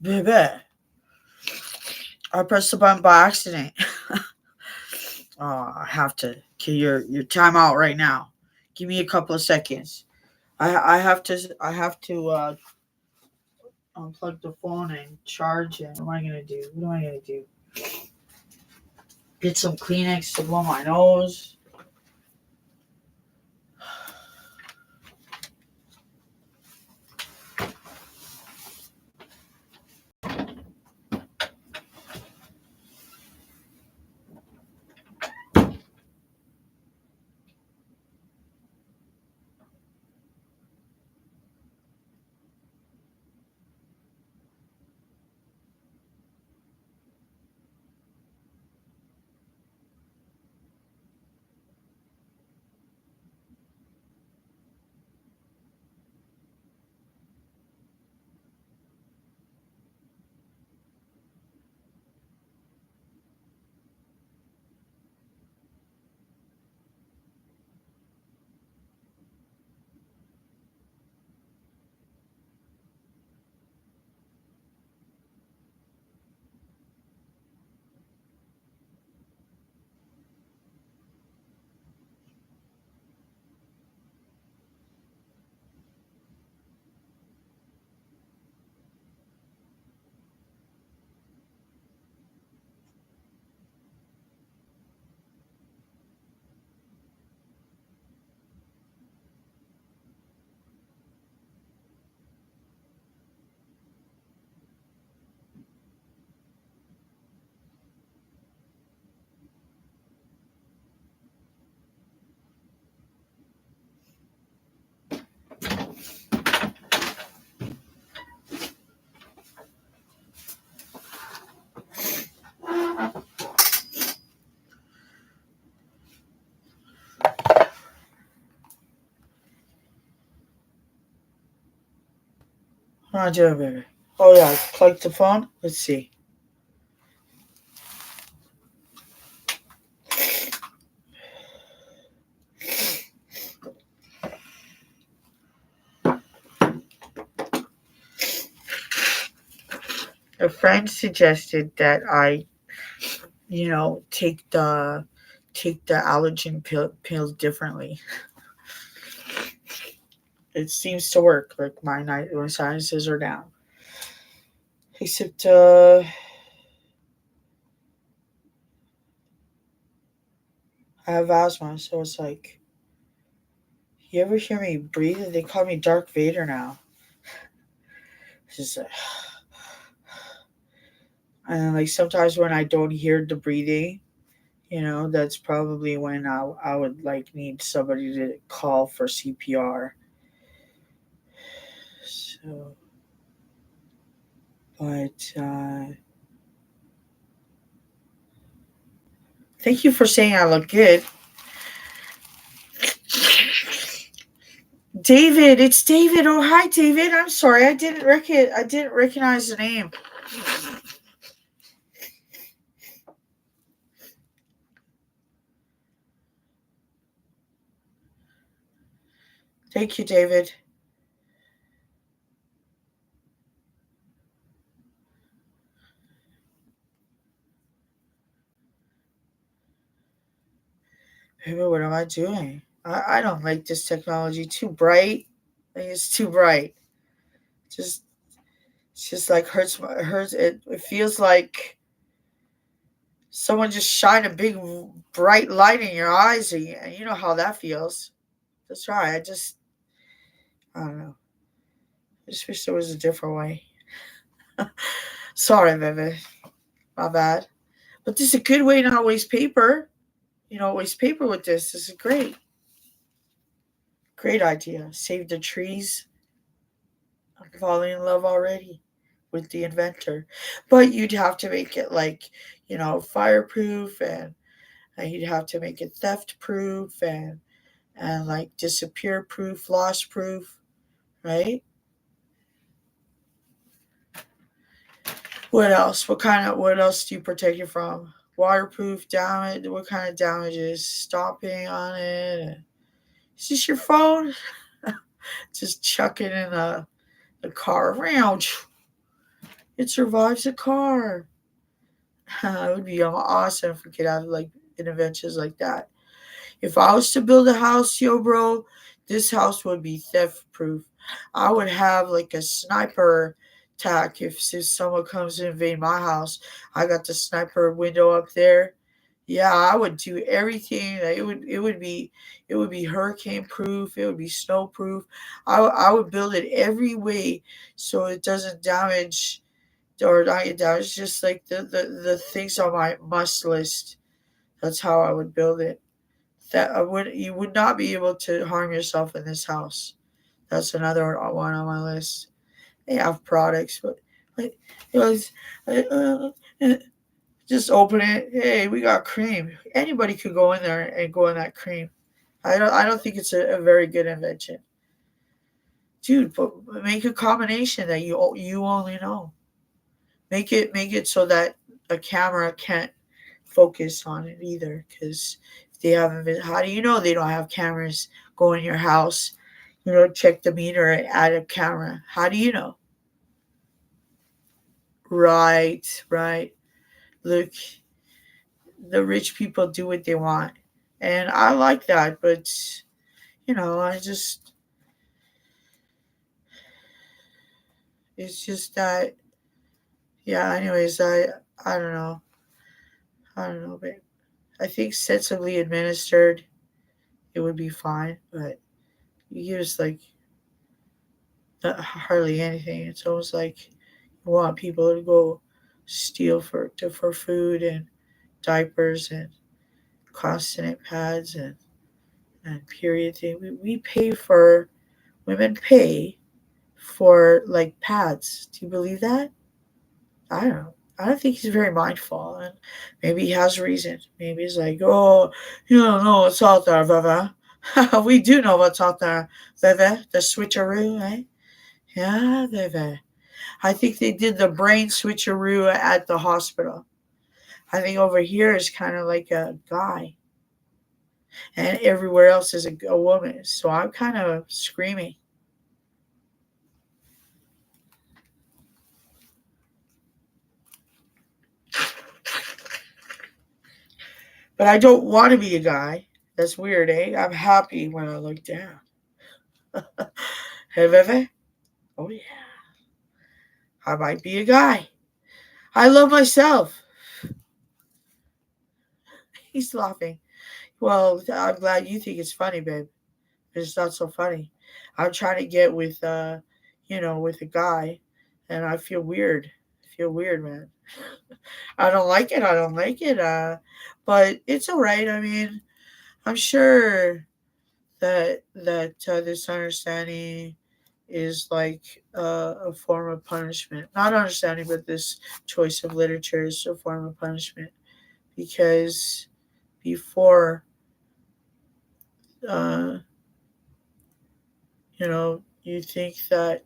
Baby, I pressed the button by accident. I have to kill your time out right now. Give me a couple of seconds. I have to unplug the phone and charge it. What am I gonna do? What am I gonna do? Get some Kleenex to blow my nose. What am I doing, baby? Oh yeah, plug the phone. Let's see. A friend suggested that I, take the allergen pills differently. It seems to work. Like my sinuses are down. Except I have asthma, so it's like you ever hear me breathe? They call me Dark Vader now. It's just like, and like sometimes when I don't hear the breathing, that's probably when I would like need somebody to call for CPR. So, but thank you for saying I look good. David, it's David. Oh, hi, David. I'm sorry, I didn't recognize the name. Thank you, David. Baby, what am I doing? I don't like this technology. Too bright. I think it's too bright. Just it's just like hurts. It feels like someone just shined a big bright light in your eyes, and you know how that feels. That's right. I don't know. I just wish there was a different way. Sorry, baby. My bad. But this is a good way to not waste paper. Waste paper with this. This is great. Great idea. Save the trees. I'm falling in love already with the inventor. But you'd have to make it like, fireproof, and you'd have to make it theft proof, and like disappear proof, loss proof, right? What else? What else do you protect it from? Waterproof damage. What kind of damages? Stomping on it. Is this your phone? Just chuck it in the car. Round. It survives a car. It would be awesome if we could have like inventions like that. If I was to build a house, yo, bro, this house would be theft proof. I would have like a sniper attack if someone comes to invade my house. I got the sniper window up there. Yeah, I would do everything. It would be hurricane proof. It would be snow proof. I would build it every way so it doesn't damage or not get damaged. Just like the things on my must list. That's how I would build it. That I would You would not be able to harm yourself in this house. That's another one on my list. They have products, but like it was, uh, just open it. Hey, we got cream. Anybody could go in there and go in that cream. I don't think it's a very good invention, dude. But make a combination that you only know. Make it so that a camera can't focus on it either, because if they haven't been, how do you know they don't have cameras? Go in your house, check the meter and add a camera. How do you know? Right, right. Look, the rich people do what they want, and I like that. But I just, it's just that, yeah. Anyways, I don't know. I don't know, babe. I think sensibly administered, it would be fine, but you use like not hardly anything. It's almost like you want people to go steal for food and diapers and continent pads and period thing. We pay for Women pay for like pads. Do you believe that? I don't know. I don't think he's very mindful, and maybe he has reason. Maybe he's like, "Oh, you don't know what's out there, Veva." We do know what's out there, Veva. The switcheroo, eh? Yeah, Veva. I think they did the brain switcheroo at the hospital. I think over here is kind of like a guy, and everywhere else is a woman. So I'm kind of screaming. But I don't want to be a guy. That's weird, eh? I'm happy when I look down. Hey, Veve? Oh, yeah. I might be a guy. I love myself. He's laughing. Well, I'm glad you think it's funny, babe. It's not so funny. I'm trying to get with a guy, and I feel weird. I feel weird, man. I don't like it. I don't like it. But it's all right. I mean, I'm sure that this understanding is like a form of punishment. Not understanding, but this choice of literature is a form of punishment because before, uh, you think that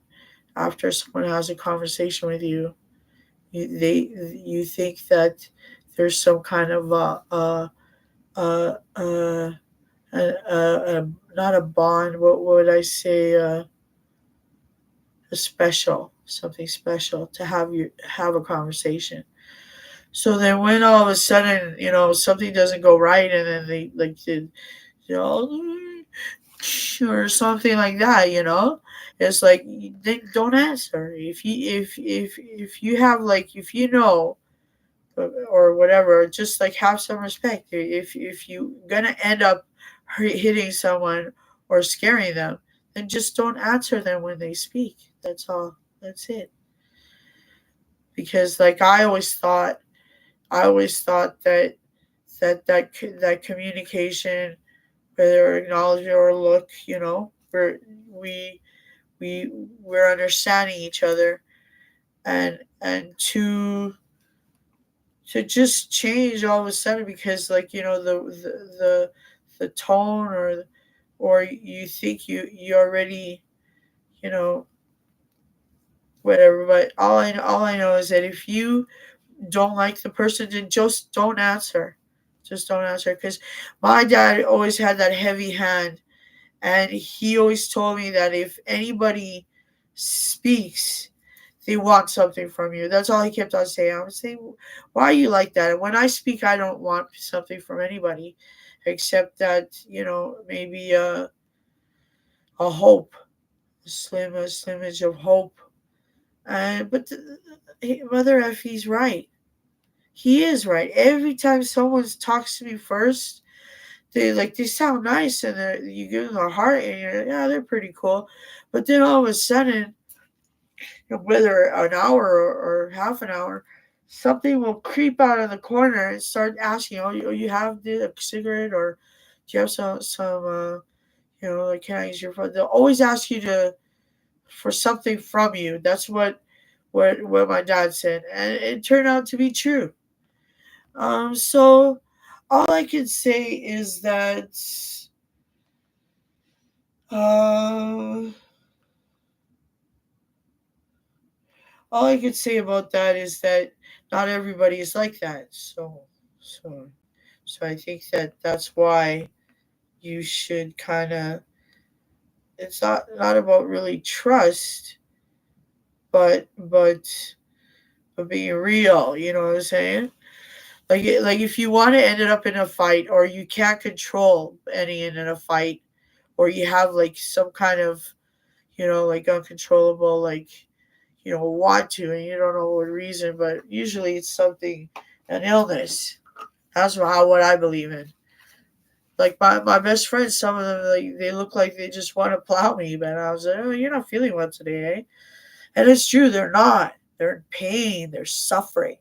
after someone has a conversation with you, you think that there's some kind of uh, uh, not a bond. What would I say? A special, something special to have a conversation. So then when all of a sudden, something doesn't go right and then they like you know or something like that, it's like they don't answer. If you have like if you know or whatever, just like have some respect. If you gonna end up hitting someone or scaring them, then just don't answer them when they speak. That's all. That's it. Because like I always thought that communication, whether acknowledgement or look, we we're understanding each other, and to just change all of a sudden because like the tone or you think you already you know whatever. But all I know is that if you don't like the person, then just don't answer. Just don't answer. Because my dad always had that heavy hand, and he always told me that if anybody speaks, they want something from you. That's all he kept on saying. I was saying, why are you like that? And when I speak, I don't want something from anybody, except that maybe a hope, a slimage of hope. But Mother Effie's right. He is right. Every time someone talks to me first, they sound nice and you give them a heart and you're like, yeah, they're pretty cool. But then all of a sudden, whether an hour or half an hour, something will creep out of the corner and start asking, you have a cigarette, or do you have some like, can I use your phone? They'll always ask you to for something from you. That's what my dad said, and it turned out to be true. So all I can say is that uh, all I could say about that is that not everybody is like that. So, so I think that that's why you should kind of. It's not about really trust, but but being real. You know what I'm saying? Like if you want to end it up in a fight, or you can't control any in a fight, or you have like some kind of like uncontrollable, like want to, and you don't know what reason, but usually it's something, an illness. That's how what I believe in. Like my best friends, some of them, like they look like they just want to plow me, but I was like, oh, you're not feeling well today, eh? And it's true, they're not. They're in pain. They're suffering.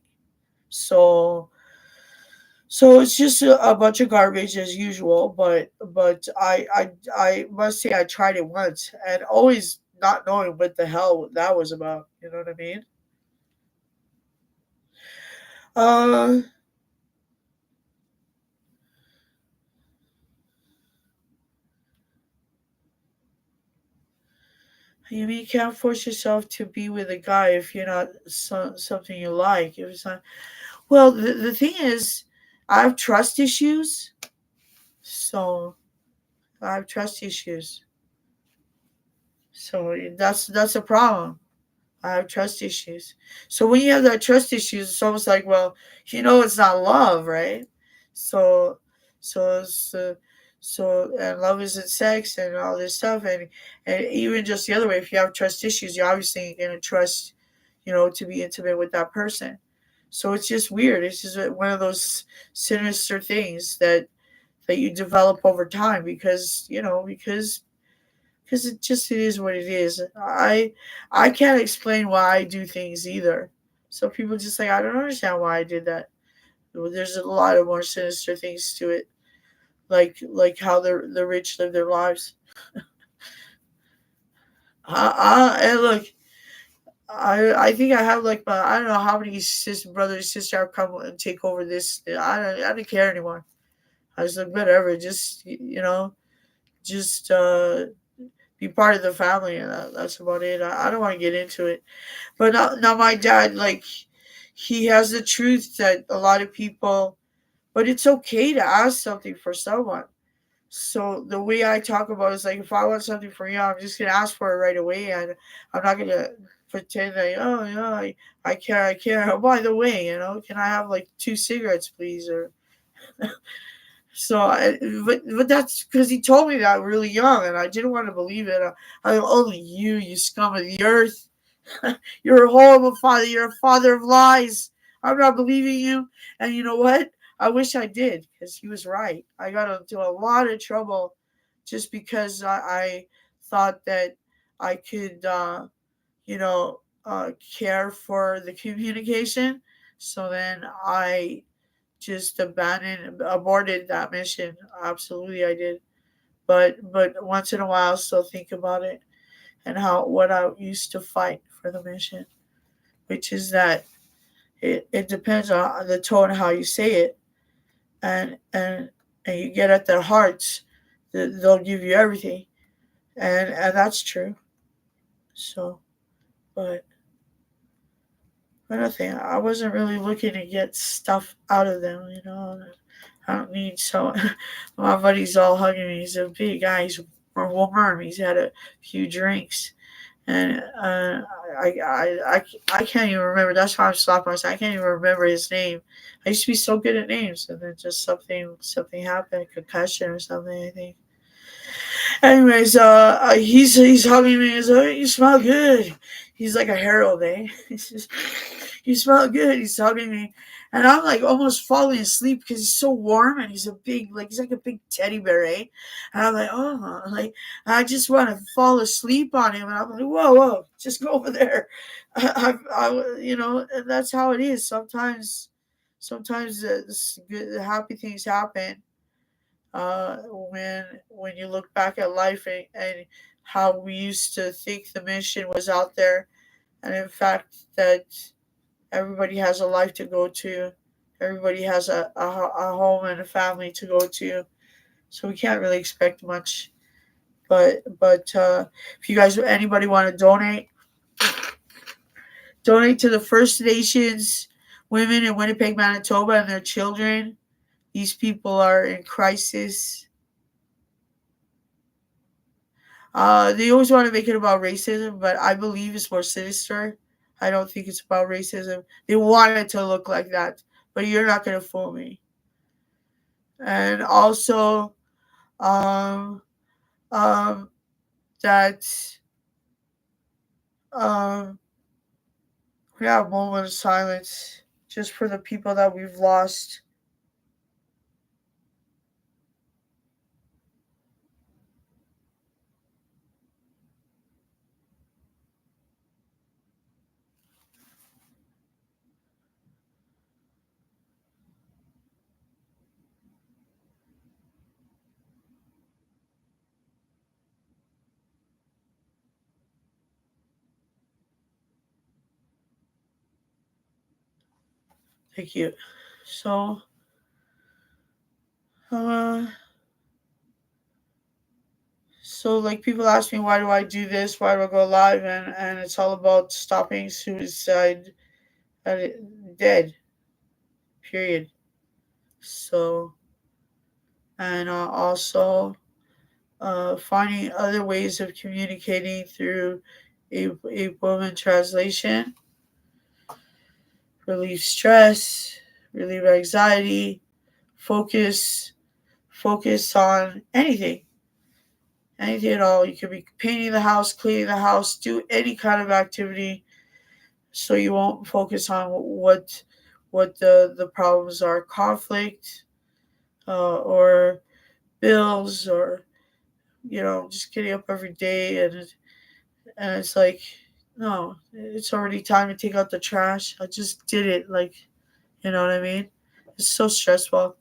So it's just a bunch of garbage as usual. But I must say I tried it once, and always not knowing what the hell that was about. You know what I mean? Uh, you can't force yourself to be with a guy if you're not something you like. If it's not, well, the thing is, I have trust issues, so I have trust issues. So that's a problem. I have trust issues. So when you have that trust issues, it's almost like, well, it's not love, right? So, so, so, and love isn't sex and all this stuff, and even just the other way, if you have trust issues, you're obviously gonna trust, to be intimate with that person. So it's just weird. It's just one of those sinister things that you develop over time because it is what it is. I can't explain why I do things either. So people just like, I don't understand why I did that. Well, there's a lot of more sinister things to it, like how the rich live their lives. And look, I think I have like I don't know how many brothers and sisters have come and take over this. I don't care anymore. I was like, whatever, just just be part of the family, and that's about it. I don't want to get into it. But now my dad, like, he has the truth that a lot of people, but it's okay to ask something for someone. So the way I talk about it is like, if I want something from you, I'm just gonna ask for it right away, and I'm not gonna pretend like, oh, I care, I care. Oh, by the way, can I have like 2 cigarettes, please? Or so, but that's because he told me that really young, and I didn't want to believe it. Only you scum of the earth. You're a horrible father. You're a father of lies. I'm not believing you. And you know what? I wish I did, because he was right. I got into a lot of trouble just because I thought that I could, care for the communication. So then I just aborted that mission. Absolutely, I did. But once in a while, I still think about it and how what I used to fight for the mission, which is that it depends on the tone how you say it, and you get at their hearts, they'll give you everything, and that's true. So, but nothing. I wasn't really looking to get stuff out of them, I don't need so. My buddy's all hugging me. He's a big guy. He's a warm. He's had a few drinks, and I can't even remember. That's why I'm slapping myself. I can't even remember his name. I used to be so good at names, and then just something happened, concussion or something. I think. Anyways, he's hugging me. He's like, "You smell good." He's like a herald, eh? He's just, "You smell good." He's hugging me, and I'm like almost falling asleep because he's so warm and he's like a big teddy bear, eh? And I'm like, oh, like I just want to fall asleep on him, and I'm like, whoa, whoa, just go over there. And that's how it is. Sometimes the happy things happen when you look back at life and how we used to think the mission was out there, and in fact that everybody has a life to go to, everybody has a home and a family to go to, so we can't really expect much. But if you guys, anybody want to donate to the First Nations women in Winnipeg, Manitoba, and their children. These people are in crisis. They always want to make it about racism, but I believe it's more sinister. I don't think it's about racism. They want it to look like that, but you're not going to fool me. And also, um, um, that um, we have a moment of silence just for the people that we've lost. Thank you. So, uh, like people ask me, why do I do this? Why do I go live? And it's all about stopping suicide dead. Period. So, and also finding other ways of communicating through a woman translation, relieve stress, relieve anxiety, focus, focus on anything at all. You could be painting the house, cleaning the house, do any kind of activity, so you won't focus on what the problems are, conflict, or bills, or just getting up every day and it's like, no, it's already time to take out the trash. I just did it. Like, you know what I mean? It's so stressful.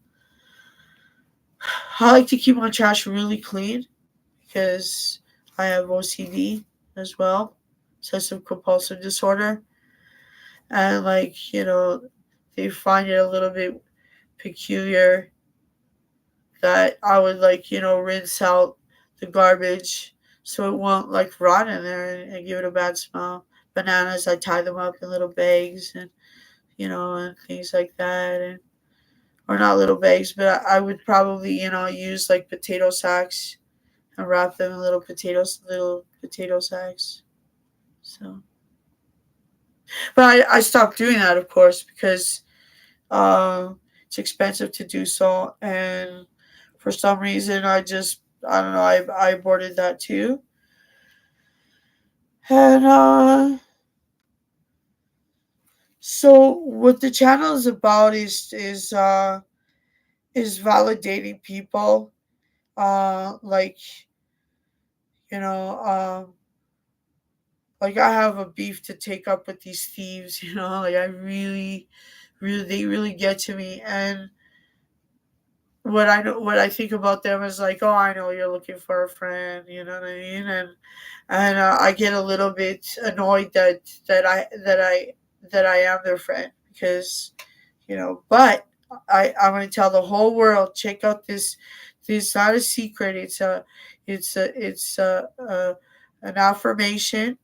I like to keep my trash really clean because I have OCD as well, obsessive compulsive disorder. And, like, they find it a little bit peculiar that I would, like, rinse out the garbage so it won't, like, rot in there and give it a bad smell. Bananas, I tie them up in little bags and things like that. Or not little bags, but I would probably, use like potato sacks and wrap them in little potato sacks. So, but I stopped doing that, of course, because it's expensive to do so, and for some reason, I don't know, I aborted that too. And so what the channel is about is validating people, like you know, like I have a beef to take up with these thieves, like I they really get to me. And what I think about them is like, oh, I know you're looking for a friend, you know what I mean? And I get a little bit annoyed that I am their friend, because but I'm going to tell the whole world, check out this not a secret, it's an affirmation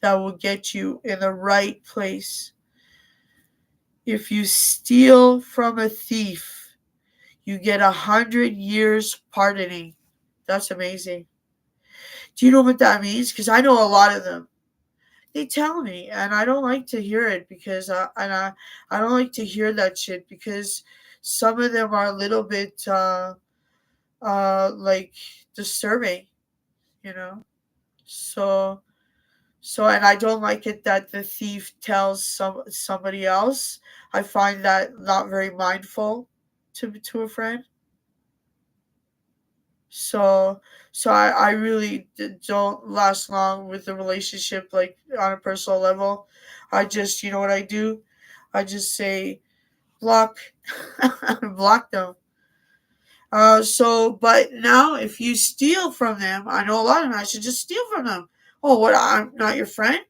that will get you in the right place. If you steal from a thief, you get 100 years pardoning. That's amazing. Do you know what that means? Because I know a lot of them. They tell me, and I don't like to hear it because I don't like to hear that shit because some of them are a little bit like disturbing, you know. So and I don't like it that the thief tells somebody else. I find that not very mindful to a friend. So I really don't last long with the relationship like on a personal level. I just, you know what I do? I just say block, block them. But now if you steal from them, I know a lot of them. I should just steal from them. Oh, what? I'm not your friend.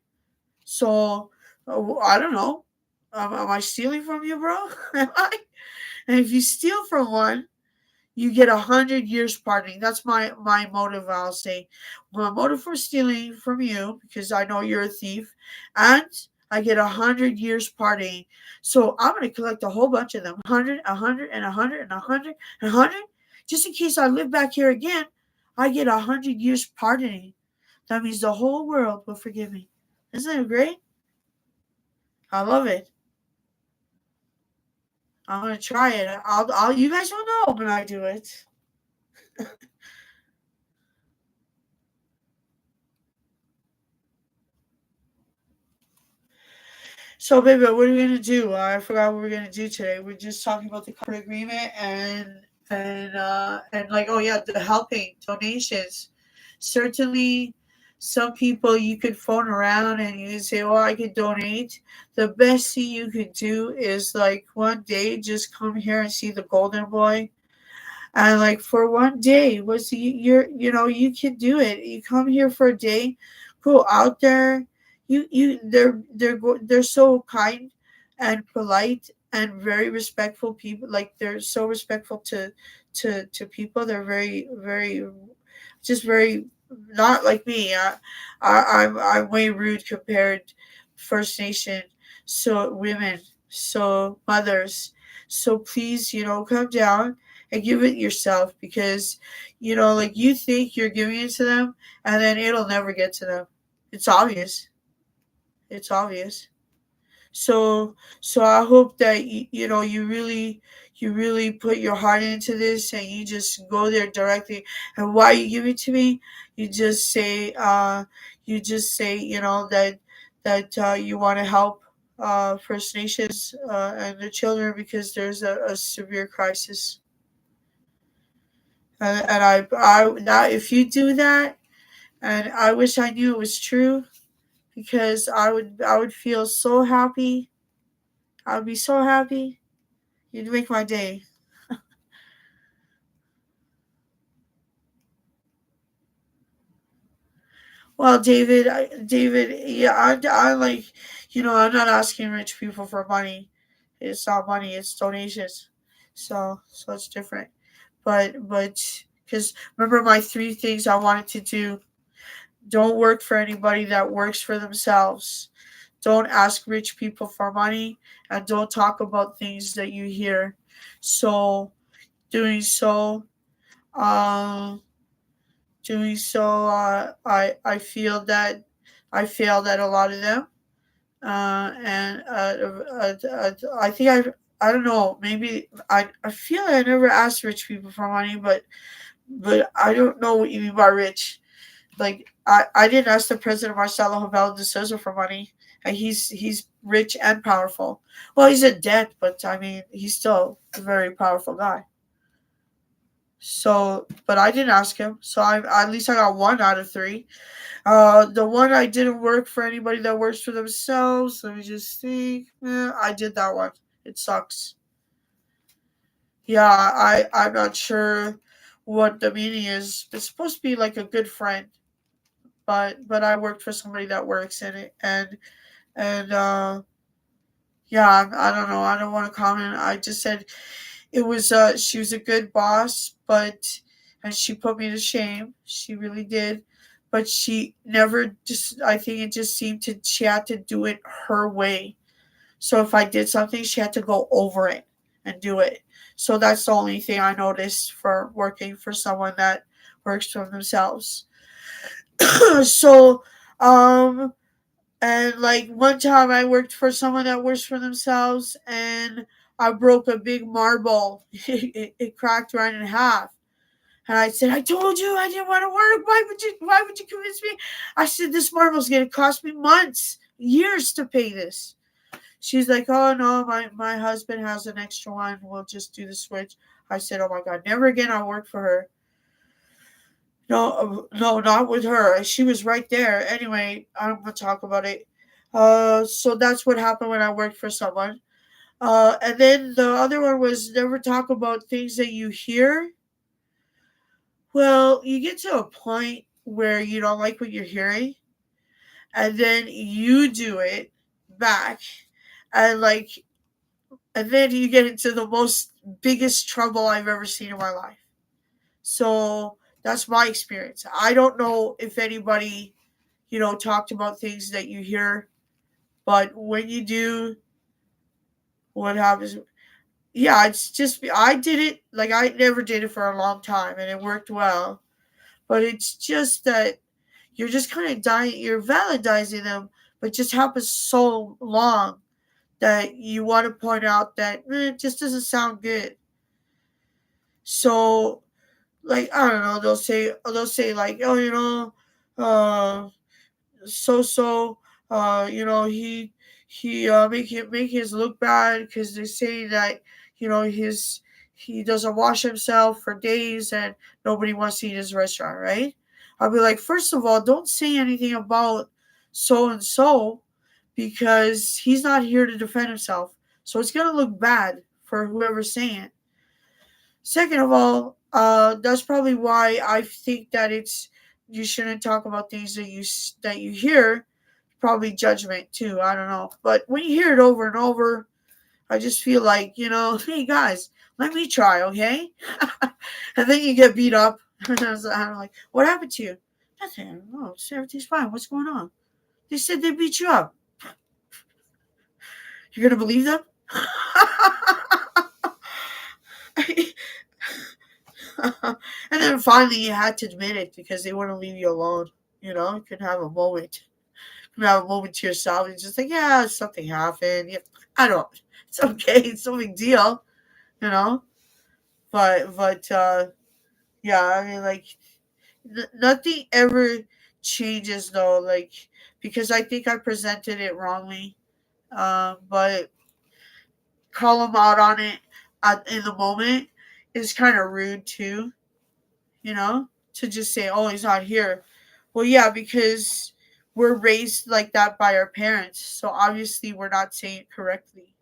So I don't know. Am I stealing from you, bro? Am I? And if you steal from one, you get 100 years pardoning. That's my motive. I'll say my motive for stealing from you because I know you're a thief, and I get 100 years pardoning. So I'm gonna collect a whole bunch of them, 100, 100, and 100, and 100, and 100, just in case I live back here again. I get 100 years pardoning. That means the whole world will forgive me. Isn't it great? I love it. I'm gonna try it. You guys will know when I do it. So, baby, what are we gonna do? I forgot what we're gonna do today. We're just talking about the corporate agreement and like, oh yeah, the helping donations. Certainly, some people you could phone around and you can say, "Well, I could donate." The best thing you could do is like one day just come here and see the Golden Boy, and like for one day, you can do it. You come here for a day, go out there. They're so kind and polite and very respectful people. Like they're so respectful to people. They're very just very not like me. I'm way rude compared First Nation, so women, so mothers. So please, come down and give it yourself because like you think you're giving it to them and then it'll never get to them. It's obvious. It's obvious. So I hope that you really put your heart into this and you just go there directly. And why you give it to me, you just say that you want to help First Nations and the children because there's a severe crisis. And I now if you do that, and I wish I knew it was true because I would feel so happy. I would be so happy. You'd make my day. Well, David, yeah, I like, I'm not asking rich people for money. It's not money; it's donations. So it's different. But because remember my three things I wanted to do: don't work for anybody that works for themselves. Don't ask rich people for money, and don't talk about things that you hear. So doing so, um, I feel that I failed at a lot of them, and I think I don't know. Maybe I feel I never asked rich people for money, but I don't know what you mean by rich. Like I didn't ask the president Marcelo Rebelo de Souza for money, and he's rich and powerful. Well, he's in debt, but I mean he's still a very powerful guy. So, but I didn't ask him. So at least I got one out of three. The one I didn't work for anybody that works for themselves. Let me just think. I did that one. It sucks. Yeah, I'm not sure what the meaning is. It's supposed to be like a good friend, but I worked for somebody that works in it, and yeah, I don't know. I don't want to comment. I just said it was she was a good boss, but and she put me to shame. She really did. But she never just I think it just seemed to she had to do it her way. So if I did something, she had to go over it and do it. So that's the only thing I noticed for working for someone that works for themselves. So, um, and like one time I worked for someone that works for themselves, and I broke a big marble. It cracked right in half. And I said, I told you I didn't want to work. Why would you convince me? I said, this marble's gonna cost me months, years to pay this. She's like, oh no, my husband has an extra one. We'll just do the switch. I said, oh my God, never again I'll work for her. No, no, not with her. She was right there. Anyway, I'm gonna talk about it. So that's what happened when I worked for someone. And then the other one was never talk about things that you hear. Well, you get to a point where you don't like what you're hearing, and then you do it back, and and then you get into the most biggest trouble I've ever seen in my life. So that's my experience. I don't know if anybody, talked about things that you hear, but when you do, what happens? Yeah, it's just I did it like I never did it for a long time, and it worked well. But it's just that you're just kind of dying, you're validizing them, but it just happens so long that you want to point out that it just doesn't sound good. So, like I don't know, they'll say like, oh, uh, so he make his look bad because they say that his he doesn't wash himself for days and nobody wants to eat his restaurant, right? I'll be like, first of all, don't say anything about so and so because he's not here to defend himself, so it's gonna look bad for whoever's saying it. Second of all, that's probably why I think that it's you shouldn't talk about things that you hear. Probably judgment too. I don't know, but when you hear it over and over, I just feel like hey guys, let me try, okay? And then you get beat up. I'm like, what happened to you? Nothing. I don't know. Everything's fine. What's going on? They said they beat you up. You're gonna believe them? And then finally you had to admit it because they wouldn't leave you alone. You could have a moment. You can have a moment to yourself and just like, yeah, something happened. Yeah, I don't. It's okay. It's no big deal. You know. But yeah. I mean, like nothing ever changes though. Like because I think I presented it wrongly. But call them out on it in the moment is kind of rude too. To just say, oh, he's not here. Well, yeah, because we're raised like that by our parents. So obviously we're not saying it correctly.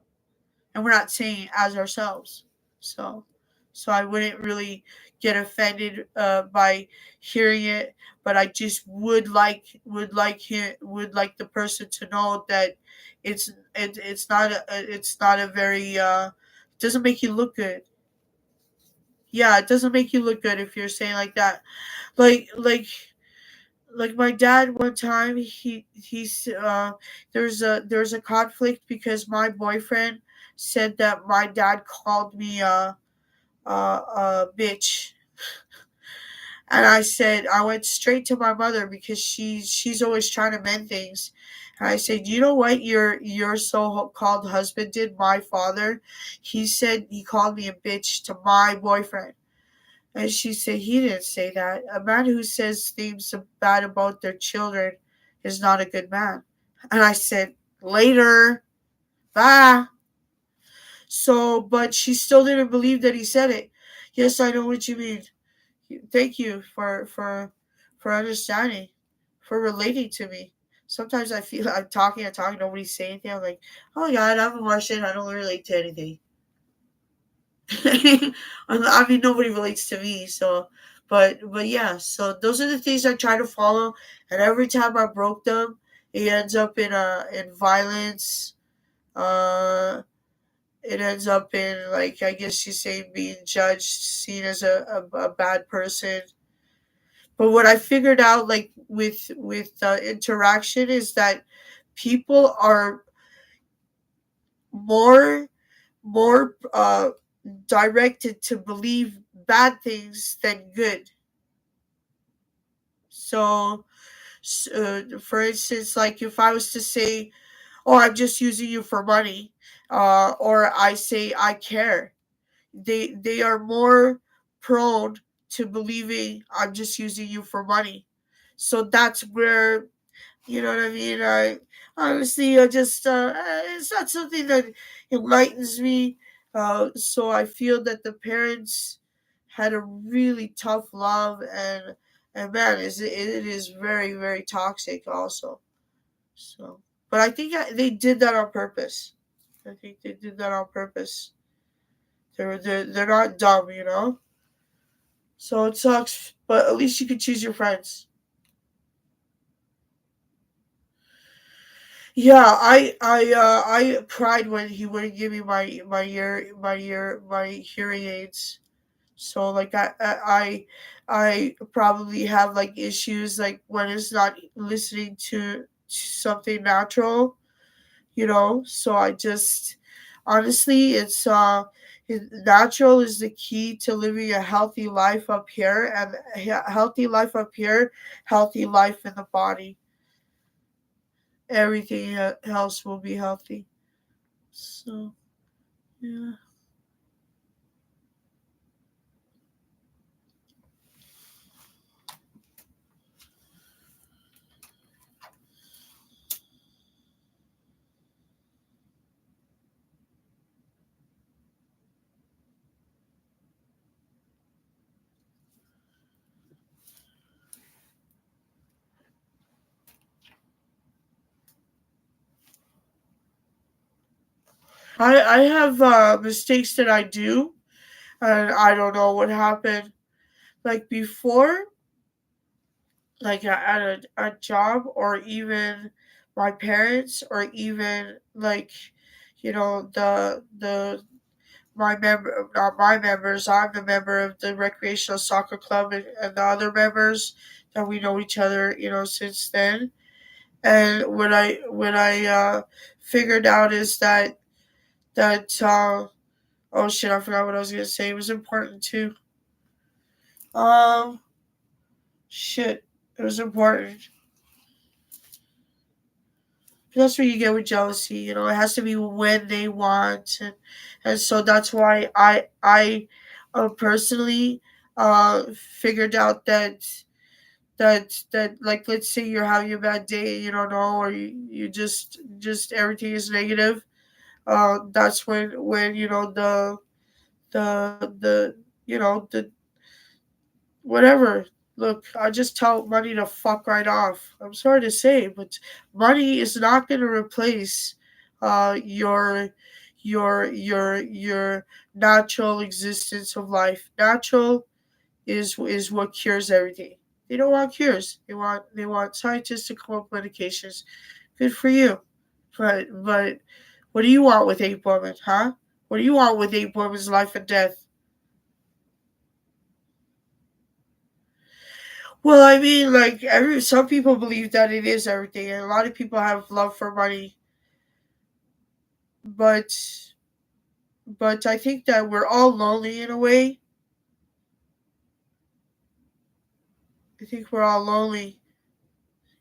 And we're not saying it as ourselves. So I wouldn't really get offended by hearing it, but I just would like the person to know that it's not a very it doesn't make you look good. Yeah, it doesn't make you look good if you're saying like that. Like my dad one time there's a conflict because my boyfriend said that my dad called me a bitch, and I went straight to my mother because she's always trying to mend things. And I said, you know what your so called husband did? My father, he said he called me a bitch to my boyfriend. And she said, he didn't say that. A man who says things bad about their children is not a good man. And I said, later, bye. So, but she still didn't believe that he said it. Yes, I know what you mean. Thank you for understanding, for relating to me. Sometimes I feel I'm talking, nobody's saying anything. I'm like, oh my God, I'm a Martian. I don't relate to anything. I mean, nobody relates to me, so but yeah. So those are the things I try to follow, and every time I broke them, it ends up in violence. Uh, it ends up in like I guess you say being judged, seen as a bad person. But what I figured out, like with interaction, is that people are more more directed to believe bad things than good. So, for instance, like if I was to say, "Oh, I'm just using you for money," or I say I care, they are more prone to believing I'm just using you for money. So that's where, you know what I mean. I honestly, I just it's not something that enlightens me. So I feel that the parents had a really tough love, and man, it is very very toxic also. So, but I think they did that on purpose. I think they did that on purpose. They're not dumb, you know. So it sucks, but at least you can choose your friends. Yeah, I cried when he wouldn't give me my hearing aids. So like I probably have like issues like when it's not listening to something natural, you know. So I just honestly, natural is the key to living a healthy life up here, and healthy life up here, healthy life in the body. Everything else will be healthy. So yeah, I have mistakes that I do, and I don't know what happened. Like before, like at a job, or even my parents, or even like, you know, the my member not my members. I'm the member of the recreational soccer club, and the other members that we know each other, you know, since then. And when I figured out is that oh shit, I forgot what I was gonna say. It was important too. Um shit. It was important. That's what you get with jealousy, you know. It has to be when they want, and so that's why I personally figured out that like, let's say you're having a bad day and you don't know, or you just everything is negative. That's when you know the you know the whatever. Look, I just tell money to fuck right off. I'm sorry to say, but money is not going to replace your your natural existence of life. Natural is what cures everything. They don't want cures. They want scientists to come up with medications. Good for you. But what do you want with ape woman, huh? What do you want with ape woman's life and death? Well, I mean, like some people believe that it is everything, and a lot of people have love for money. But I think that we're all lonely in a way. I think we're all lonely,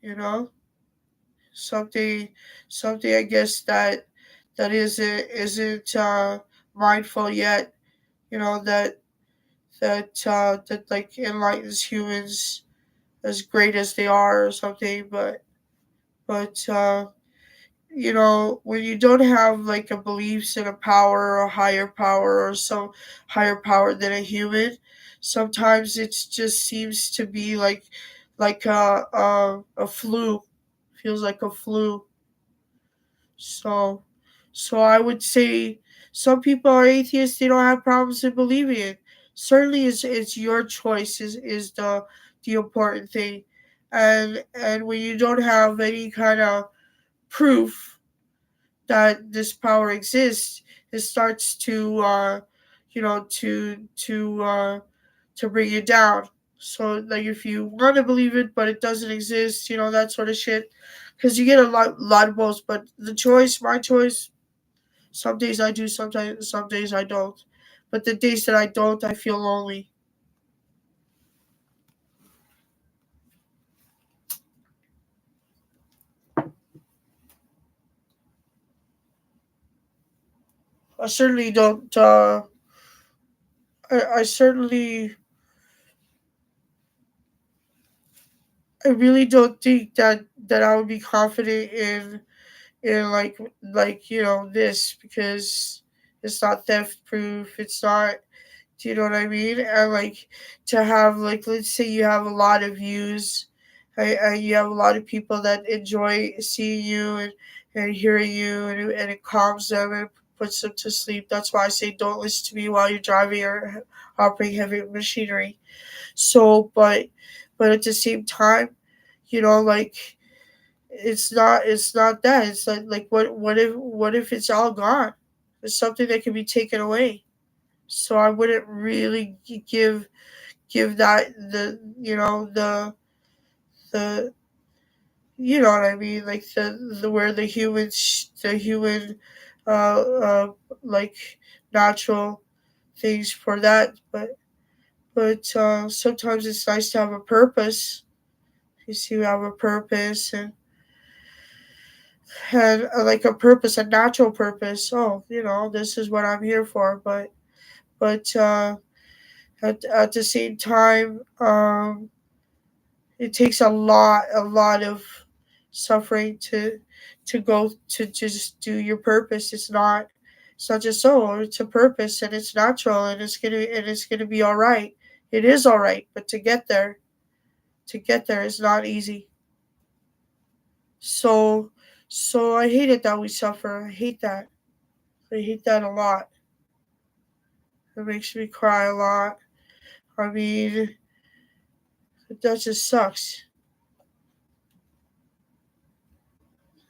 you know. Something something I guess that isn't mindful yet. You know that like enlightens humans as great as they are or something. But you know, when you don't have like a beliefs in a power or a higher power, or some higher power than a human, sometimes it just seems to be like a flu. Feels like a flu. So so I would say some people are atheists. They don't have problems in believing it. Certainly it's your choice is the important thing. And when you don't have any kind of proof that this power exists, it starts to you know to bring you down. So like if you want to believe it but it doesn't exist, you know, that sort of shit. Because you get a lot of both. But the choice, my choice, some days I do, sometimes some days I don't. But the days that I don't, I feel lonely. I certainly don't. I certainly, I really don't think that I would be confident in this, because it's not theft proof. It's not. Do you know what I mean? And like, to have, like, let's say you have a lot of views, and you have a lot of people that enjoy seeing you and hearing you, and it calms them and puts them to sleep. That's why I say don't listen to me while you're driving or operating heavy machinery. So, but at the same time, like, it's not that. It's like, what if it's all gone? It's something that can be taken away. So I wouldn't really give that the you know what I mean, like the where the human uh like natural things for that. But sometimes it's nice to have a purpose. You see, we have a purpose, and like a purpose, a natural purpose. Oh, this is what I'm here for. But at the same time, it takes a lot of suffering to go to just do your purpose. It's not just, oh, it's a purpose, and it's natural, and it's gonna be all right. It is all right, but to get there is not easy. So so I hate it that we suffer. I hate that a lot. It makes me cry a lot. I mean, that just sucks.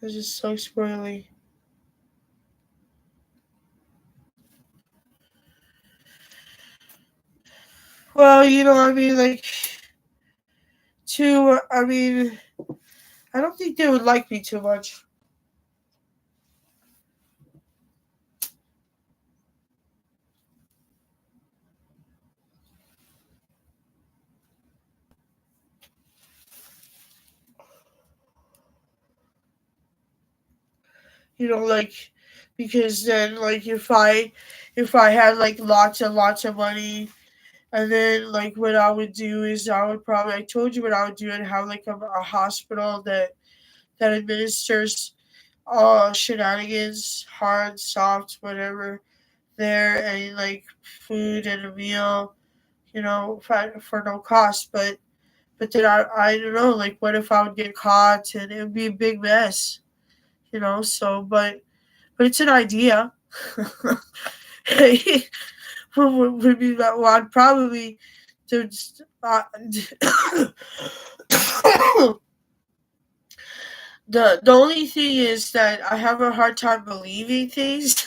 That just sucks really. Well, I mean, like, I mean, I don't think they would like me too much. Like, because then, like, if I had, like, lots and lots of money, and then, like, what I would do is I would probably, I told you what I would do, and have, like, a hospital that administers all shenanigans, hard, soft, whatever, there, and, like, food and a meal, for no cost. But then I don't know, like, what if I would get caught, and it would be a big mess, so, but it's an idea. Would be that, well, I'd probably just, the only thing is that I have a hard time believing things,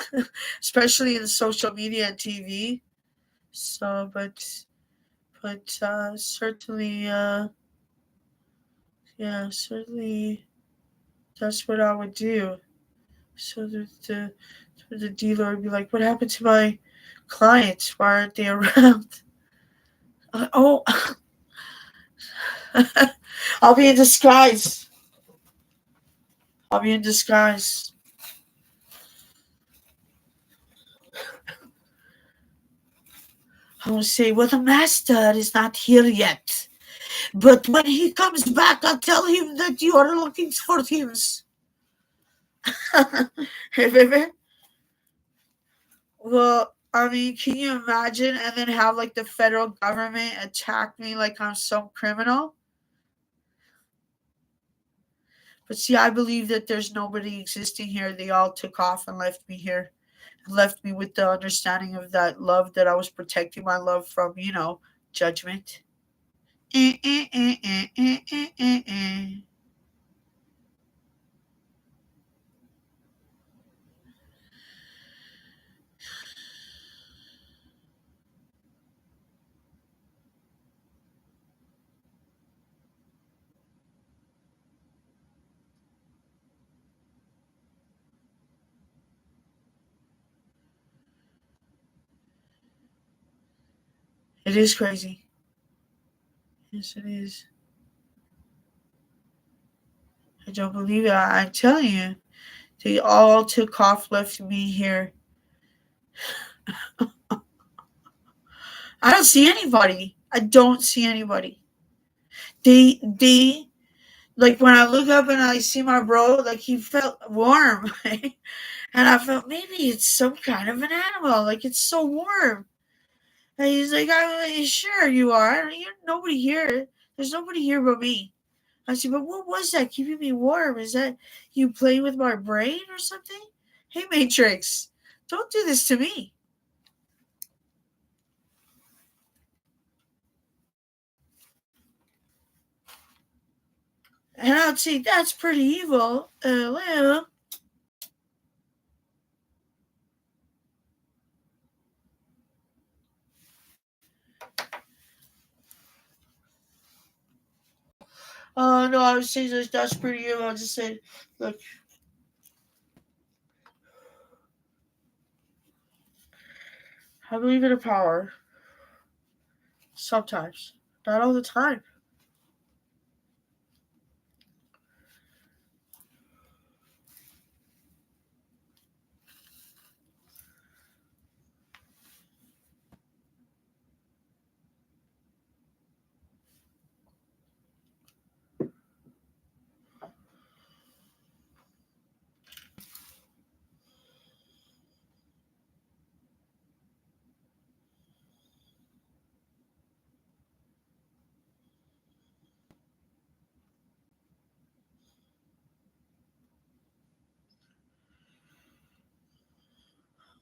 especially in social media and TV. So, but certainly, yeah, certainly, that's what I would do. So the dealer would be like, "What happened to my clients? Why aren't they around?" Oh, I'll be in disguise. I'll be in disguise. I will say, "Well, the master is not here yet. But when he comes back, I'll tell him that you are looking for him." Well, I mean, can you imagine, and then have, like, the federal government attack me like I'm some criminal? But see, I believe that there's nobody existing here. They all took off and left me here, and left me with the understanding of that love that I was protecting my love from, judgment. Eh, eh, eh, eh, eh, eh, eh, eh. It is crazy. Yes, it is. I don't believe it. I'm telling you, they all took off, left me here. I don't see anybody. I don't see anybody. They like when I look up and I see my bro, like he felt warm, and I felt maybe it's some kind of an animal. Like it's so warm. And he's like, "I sure you are. You're nobody here. There's nobody here but me." I said, "But what was that keeping me warm? Is that you playing with my brain or something?" Hey, Matrix, don't do this to me. And I'd say that's pretty evil. Well, no, I was saying that's pretty evil. I just said, look, I believe in a power. Sometimes, not all the time.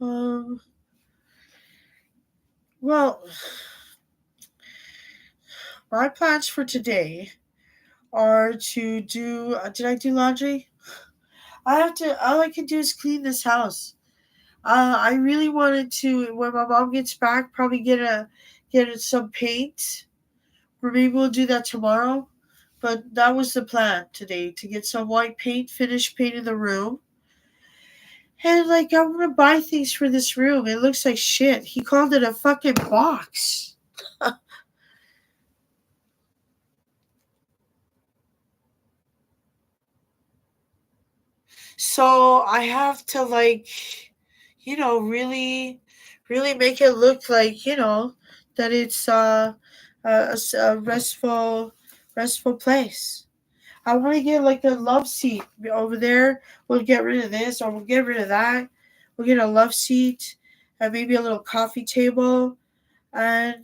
Um, well, my plans for today are to do. Did I do laundry? I have to. All I can do is clean this house. I really wanted to when my mom gets back, probably get some paint. Or maybe we'll do that tomorrow. But that was the plan today to get some white paint, finish painting the room. And like I want to buy things for this room. It looks like shit. He called it a fucking box. So I have to like, really make it look like that it's a restful place. I want to get like a love seat over there. We'll get rid of this, or we'll get rid of that. We'll get a love seat and maybe a little coffee table, and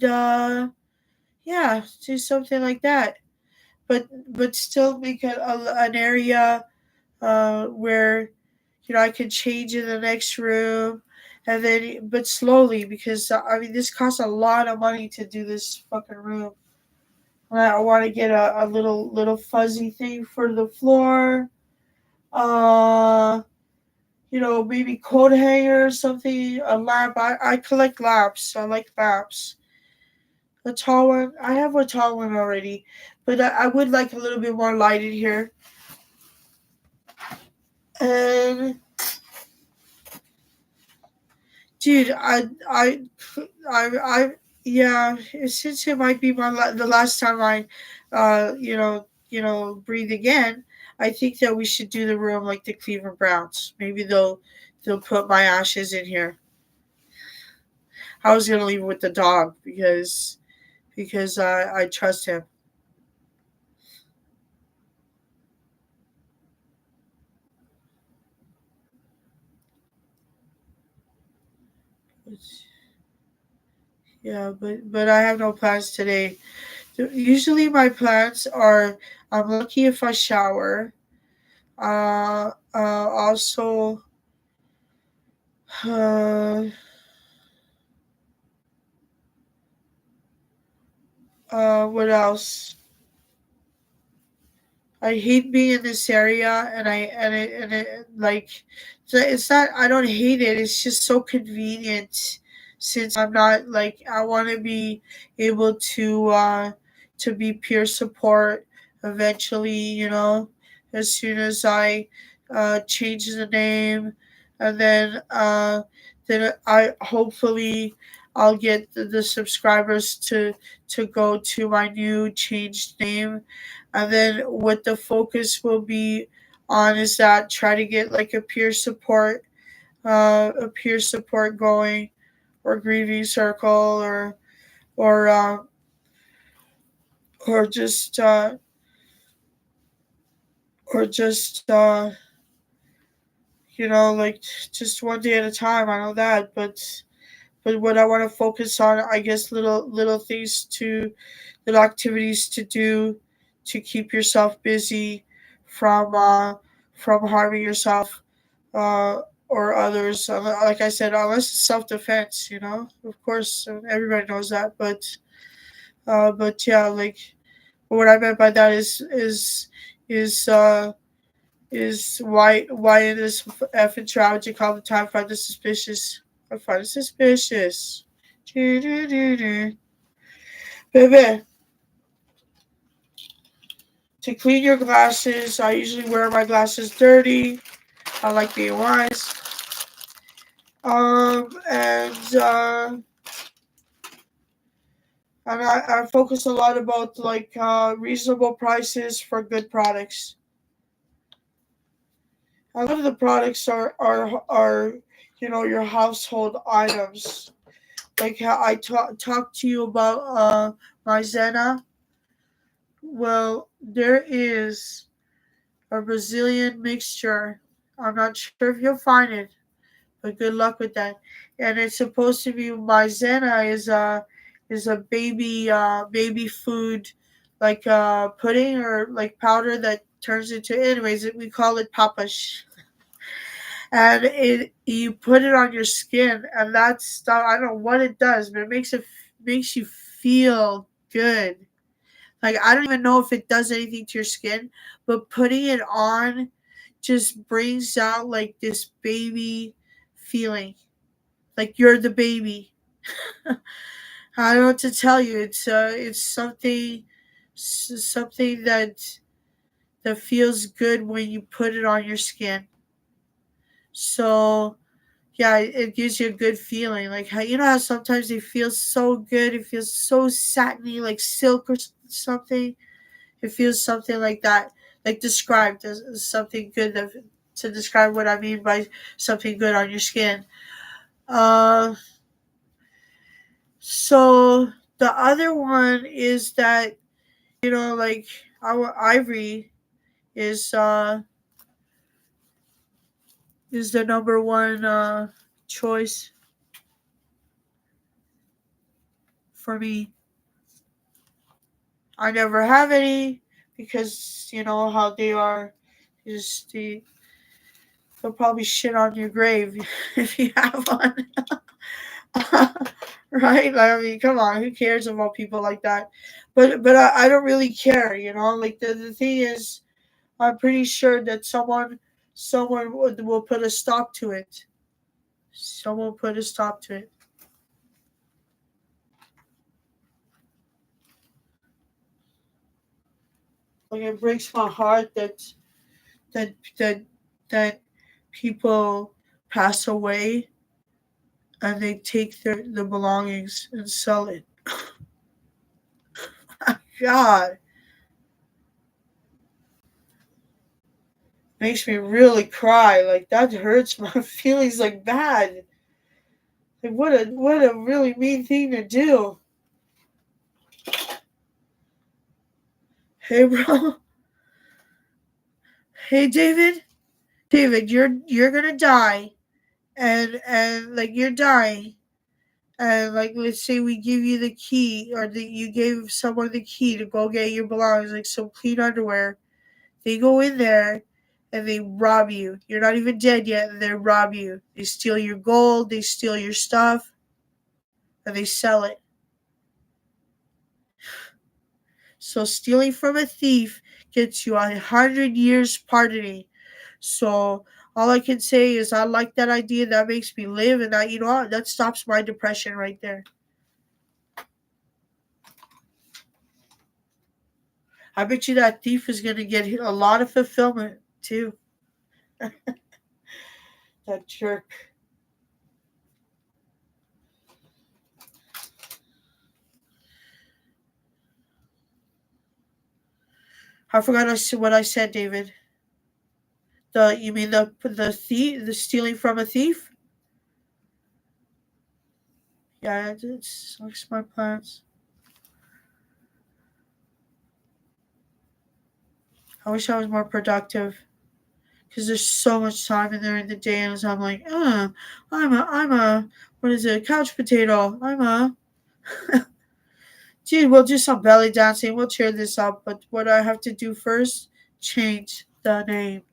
yeah, do something like that. But still make an area where I can change in the next room, and then but slowly because I mean this costs a lot of money to do this fucking room. And I want to get a little fuzzy thing for the floor. Uh, maybe coat hanger or something. A lamp. I collect lamps. I like lamps. A tall one. I have a tall one already, but I would like a little bit more light in here. And dude, I, yeah. Since it might be the last time I, breathe again, I think that we should do the room like the Cleveland Browns. Maybe they'll put my ashes in here. I was gonna leave it with the dog because I trust him. Yeah, but I have no plans today. Usually my plans are I'm lucky if I shower. Also, uh, what else? I hate being in this area, and it like it's not. I don't hate it. It's just so convenient since I'm not like I want to be able to be peer support eventually. As soon as I change the name, and then I hopefully I'll get the subscribers to go to my new changed name, and then what the focus will be on is that try to get like a peer support a peer support going, or grieving circle, or or just or just like just one day at a time. I know that, but what I want to focus on, I guess, little things to little activities to do to keep yourself busy from harming yourself or others. Like I said, unless it's self defense, of course, everybody knows that. But yeah, like what I meant by that is is why in this effing strategy all the time find this suspicious. I find it suspicious. Do-do-do-do. Baby, to clean your glasses, I usually wear my glasses dirty. I like being wise. And I focus a lot about like reasonable prices for good products. A lot of the products are your household items. Like how I talked to you about maizena. Well, there is a Brazilian mixture. I'm not sure if you'll find it, but good luck with that. And it's supposed to be maizena is a baby food, like pudding or like powder that turns into, anyways, we call it papas. And you put it on your skin, and that stuff, I don't know what it does, but it makes you feel good. Like, I don't even know if it does anything to your skin, but putting it on just brings out like this baby feeling, like you're the baby. I don't know what to tell you. It's something that feels good when you put it on your skin. So yeah, it gives you a good feeling. Like how how sometimes it feels so good, it feels so satiny, like silk or something. It feels something like that, like described as something good to describe what I mean by something good on your skin. Uh, so the other one is that like our ivory is uh is the number one choice for me. I never have any because you know how they are. Just they'll probably shit on your grave if you have one. Right? Like, I mean, come on, who cares about people like that? But I don't really care, Like the thing is, I'm pretty sure that someone will put a stop to it. Someone will put a stop to it. Like it breaks my heart that that people pass away and they take their belongings and sell it. God, makes me really cry. Like that hurts my feelings like bad. Like what a really mean thing to do. Hey bro, hey David, David, you're gonna die, and like you're dying, and like let's say we give you the key, or that you gave someone the key to go get your belongings, like some clean underwear. They go in there and they rob you. You're not even dead yet, and they rob you. They steal your gold, they steal your stuff, and they sell it. So stealing from a thief gets you 100 years pardoning. So all I can say is I like that idea. That makes me live, and that that stops my depression right there. I bet you that thief is gonna get a lot of fulfillment too. That jerk. I forgot what I said, David. The You mean the thief, the stealing from a thief? Yeah, it's like smart plans. I wish I was more productive because there's so much time in there in the day, and so I'm like, I'm a, what is it, couch potato. Dude, we'll do some belly dancing. We'll cheer this up. But what I have to do first, change the name.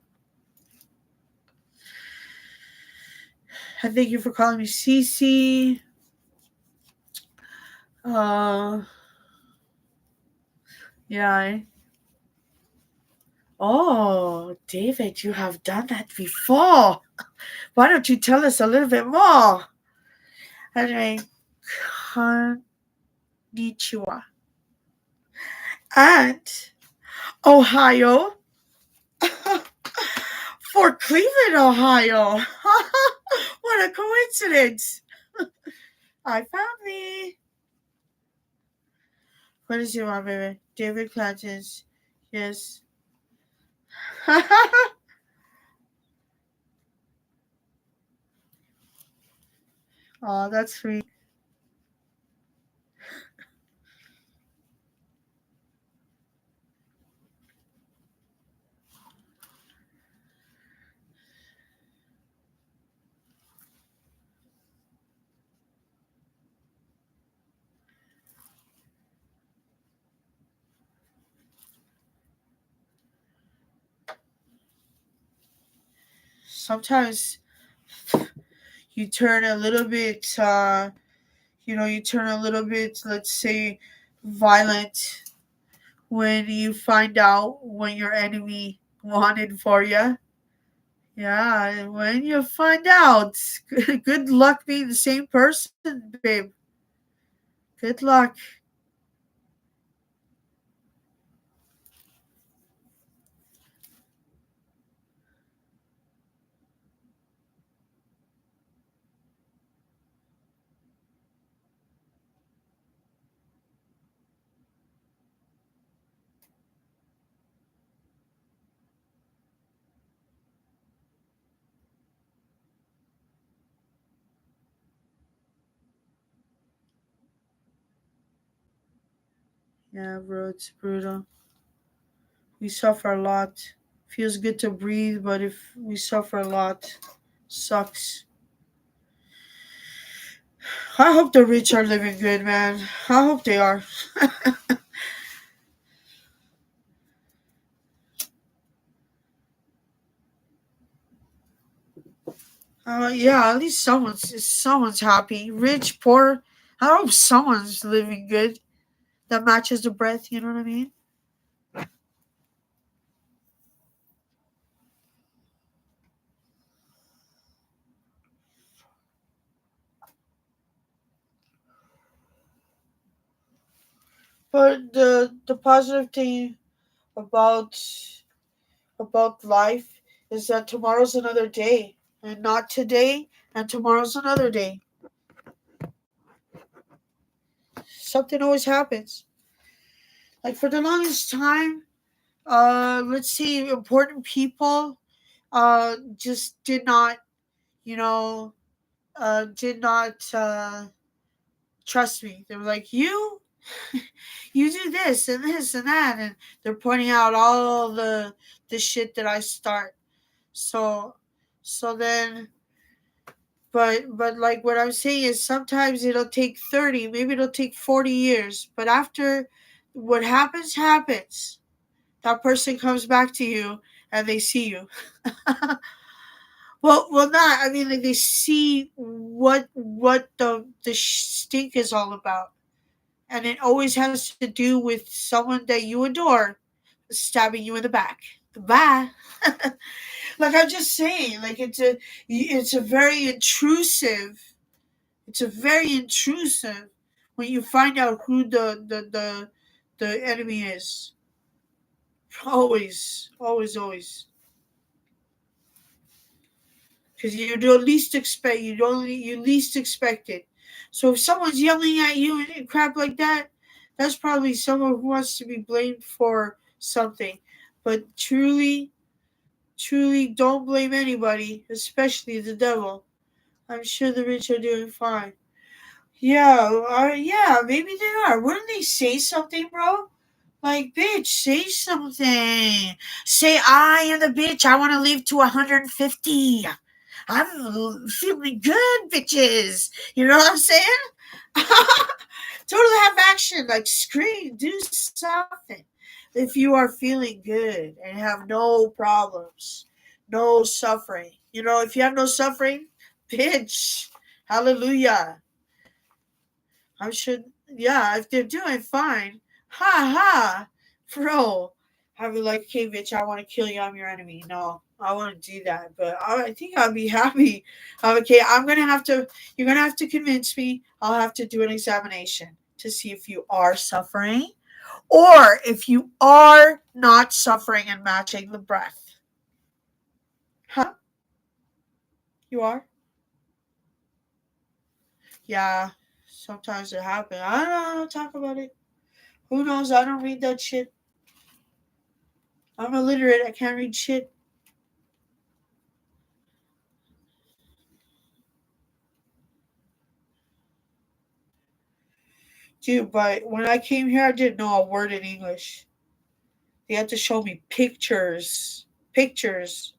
I thank you for calling me Cici. Uh, yeah. Oh, David, you have done that before. Why don't you tell us a little bit more? Anyway, konnichiwa. And Ohio for Cleveland, Ohio. What a coincidence. I found me. What is your one, baby? David Clanton's. Yes. Oh, that's sweet. Sometimes you turn a little bit, you turn a little bit, let's say, violent when you find out when your enemy wanted for you. Yeah, when you find out, good luck being the same person, babe. Good luck. Yeah, bro, it's brutal. We suffer a lot. Feels good to breathe, but if we suffer a lot, sucks. I hope the rich are living good, man. I hope they are. Yeah, at least someone's happy. Rich, poor. I hope someone's living good that matches the breath. You know what I mean? But the positive thing about life is that tomorrow's another day, and not today, and tomorrow's another day. Something always happens. Like for the longest time, let's see, important people just did not, you know, did not trust me. They were like, you do this and that, and they're pointing out all the shit that I start. So, so then, but like what I'm saying is sometimes it'll take 30, maybe it'll take 40 years, but after what happens, that person comes back to you and they see you. Well, not. I mean, like they see what the stink is all about, and it always has to do with someone that you adore stabbing you in the back. Bye. Like I'm just saying, like it's a very intrusive. It's a very intrusive when you find out who the enemy is. Always, always, always. Because you don't least expect you least expect it. So if someone's yelling at you and crap like that, that's probably someone who wants to be blamed for something. But truly, truly, don't blame anybody, especially the devil. I'm sure the rich are doing fine. Yeah, maybe they are. Wouldn't they say something, bro? Like, bitch, say something. Say, I am the bitch. I want to live to 150. I'm feeling good, bitches. You know what I'm saying? Totally have action. Like, scream, do something. If you are feeling good and have no problems, no suffering. If you have no suffering, bitch, hallelujah. I should, yeah, if they're doing fine, ha ha, bro. I'd be like, okay, bitch, I want to kill you. I'm your enemy. No, I want to do that, but I think I'd be happy. Okay, you're gonna have to convince me. I'll have to do an examination to see if you are suffering or if you are not suffering and matching the breath. Huh? You are? Yeah, sometimes it happens. I don't know, talk about it. Who knows? I don't read that shit. I'm illiterate. I can't read shit. Dude, but when I came here, I didn't know a word in English. They had to show me pictures. Pictures.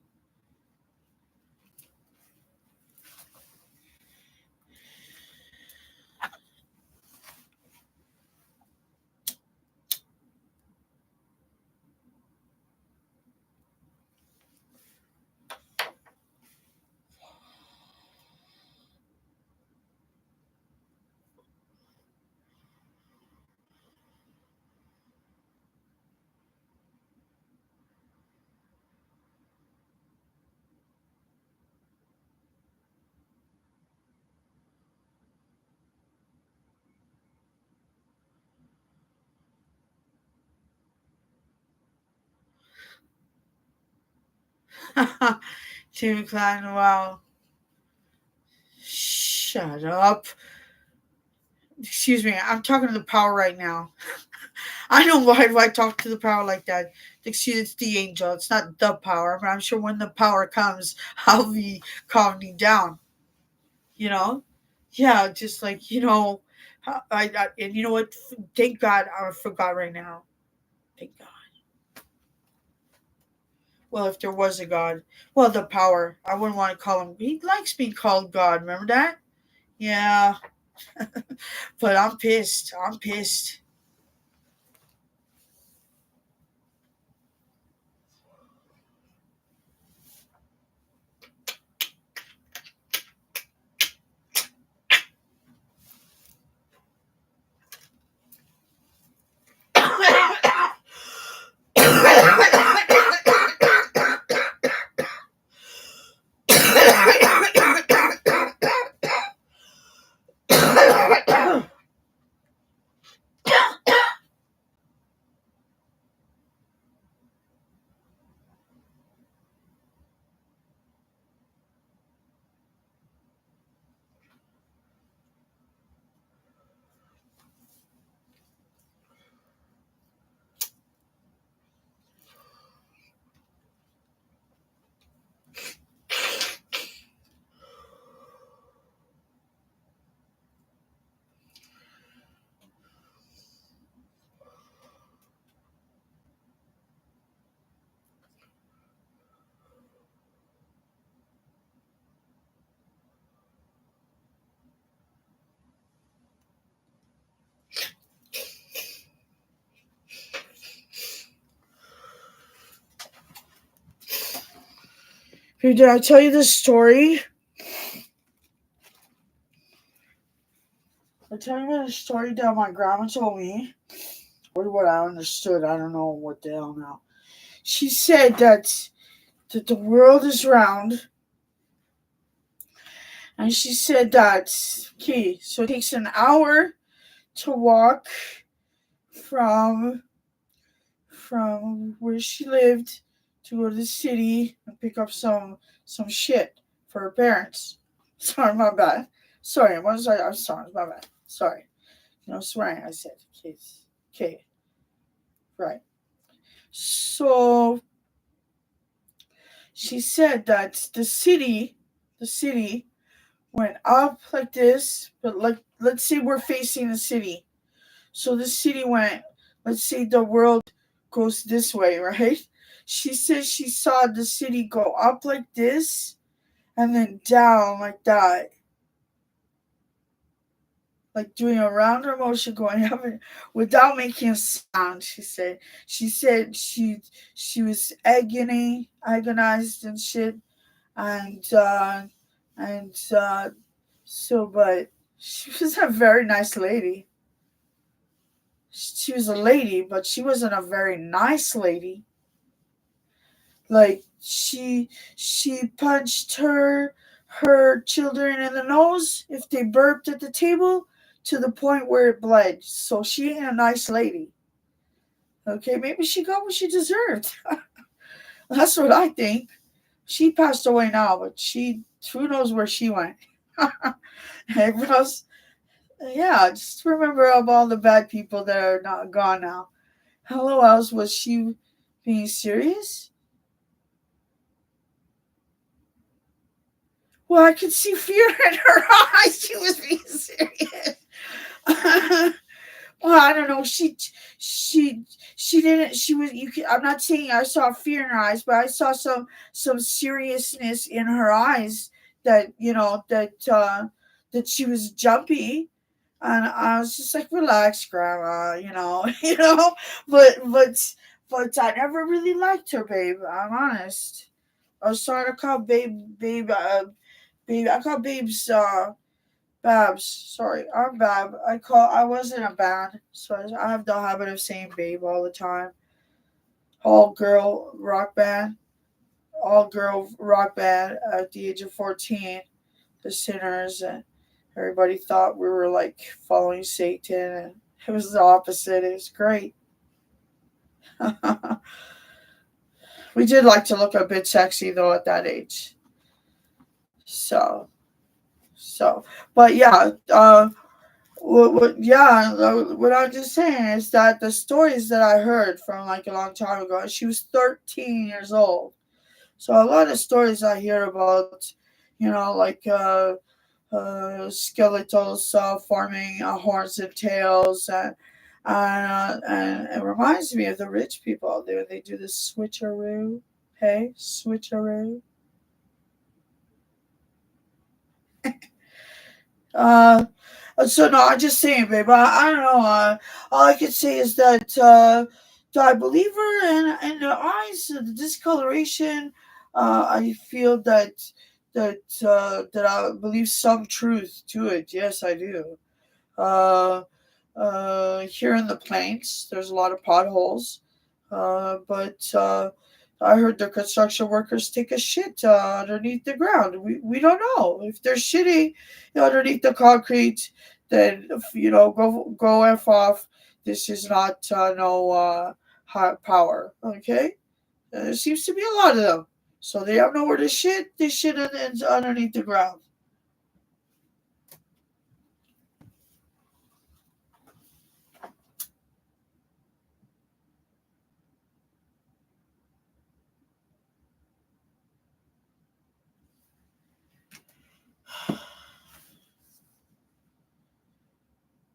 Jimmy Klein, wow. Shut up. Excuse me, I'm talking to the power right now. I don't know why do I talk to the power like that. Excuse it's the angel. It's not the power, but I'm sure when the power comes, I'll be calming down. You know? Yeah, just like, and you know what? Thank God I forgot right now. Thank God. Well, if there was a God, well, the power. I wouldn't want to call him. He likes being called God. Remember that? Yeah, but I'm pissed. I'm pissed. Hey, did I tell you this story? I tell you the story that my grandma told me, or what I understood. I don't know what the hell now. She said that the world is round, and she said that okay, so it takes an hour to walk from where she lived to go to the city and pick up some shit for her parents. Sorry, my bad. Sorry, I'm sorry, my bad. Sorry. No swearing, I said. Kids. Okay, right. So she said that the city went up like this, but like let's say we're facing the city. So the city went, let's say the world goes this way, right? She says she saw the city go up like this and then down like that, like doing a rounder motion going up without making a sound. She said she was agonized and shit, and and so but she was a very nice lady. She was a lady, but she wasn't a very nice lady. Like she punched her children in the nose if they burped at the table to the point where it bled. So she ain't a nice lady. Okay, maybe she got what she deserved. That's what I think. She passed away now, but she who knows where she went. Everyone else, yeah, just remember of all the bad people that are not gone now. Hello, else was she being serious? Well, I could see fear in her eyes. She was being serious. Well, I don't know. She didn't. She was. You. I'm not saying I saw fear in her eyes, but I saw some seriousness in her eyes that that she was jumpy, and I was just like, relax, grandma. You know. But I never really liked her, babe. I'm honest. I was trying to call babe. I call babes. Babs. Sorry, I'm Bab. I wasn't a band, so I have the habit of saying babe all the time. All girl rock band. All girl rock band at the age of 14. The Sinners, and everybody thought we were like following Satan, and it was the opposite. It was great. We did like to look a bit sexy though at that age. So so, but yeah. What I'm just saying is that the stories that I heard from like a long time ago, she was 13 years old. So a lot of stories I hear about, like skeletals forming horns and tails, and it reminds me of the rich people. They do this switcheroo. Hey, switcheroo. Uh, so no, I'm just saying, babe. I don't know. All I can say is that I believe her, and the eyes, the discoloration. I feel that I believe some truth to it. Yes, I do. Uh, Here in the plains, there's a lot of potholes, but I heard the construction workers take a shit underneath the ground. We don't know if they're shitting underneath the concrete. Then go f off. This is not no hot power. Okay, there seems to be a lot of them. So they have nowhere to shit. They shit underneath the ground.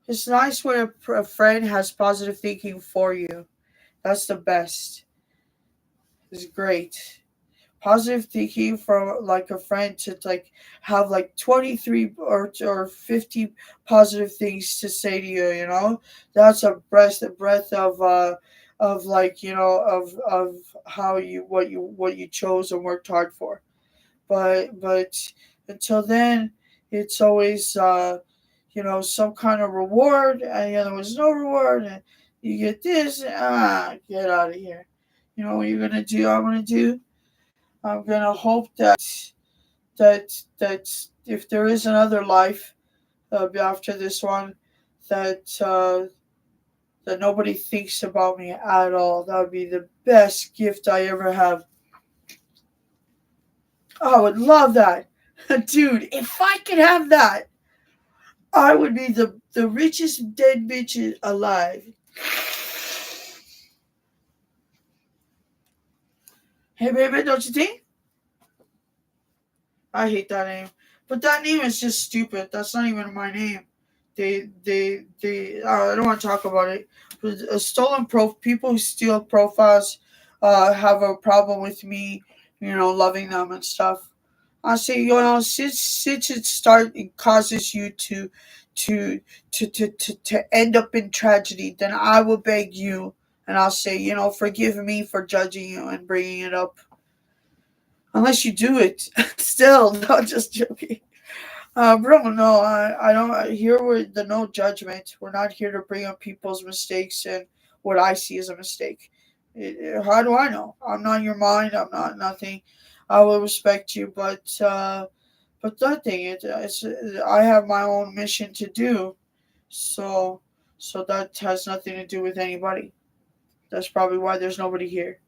It's nice when a friend has positive thinking for you. That's the best. It's great. Positive thinking from like a friend to like have like 23 or 50 positive things to say to you, that's a breath of like of how you chose and worked hard for. But until then, it's always some kind of reward, and there was no reward, and you get this. Get out of here. You know what you're gonna do? I'm gonna hope that if there is another life after this one, that that nobody thinks about me at all. That would be the best gift I ever have. I would love that. Dude, if I could have that, I would be the richest dead bitch alive. Hey, baby, don't you think? I hate that name. But that name is just stupid. That's not even my name. They. I don't want to talk about it. But people who steal profiles, have a problem with me, loving them and stuff. I say, since it causes you to, to end up in tragedy, then I will beg you, and I'll say, forgive me for judging you and bringing it up. Unless you do it, still, no, just joking. Bro, no, I don't. Here we're the no judgment. We're not here to bring up people's mistakes and what I see as a mistake. How do I know? I'm not your mind. I'm not nothing. I will respect you, but nothing. I have my own mission to do, so that has nothing to do with anybody. That's probably why there's nobody here.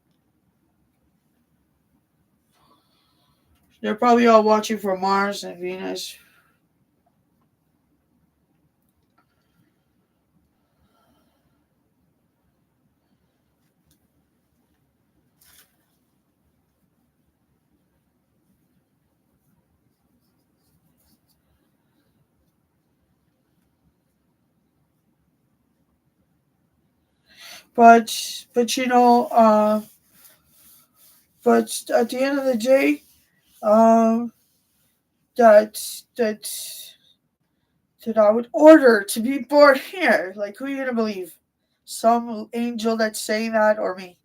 They're probably all watching for Mars and Venus. But but at the end of the day, um, that that I would order to be born here. Like, who are you gonna believe? Some angel that's saying that, or me?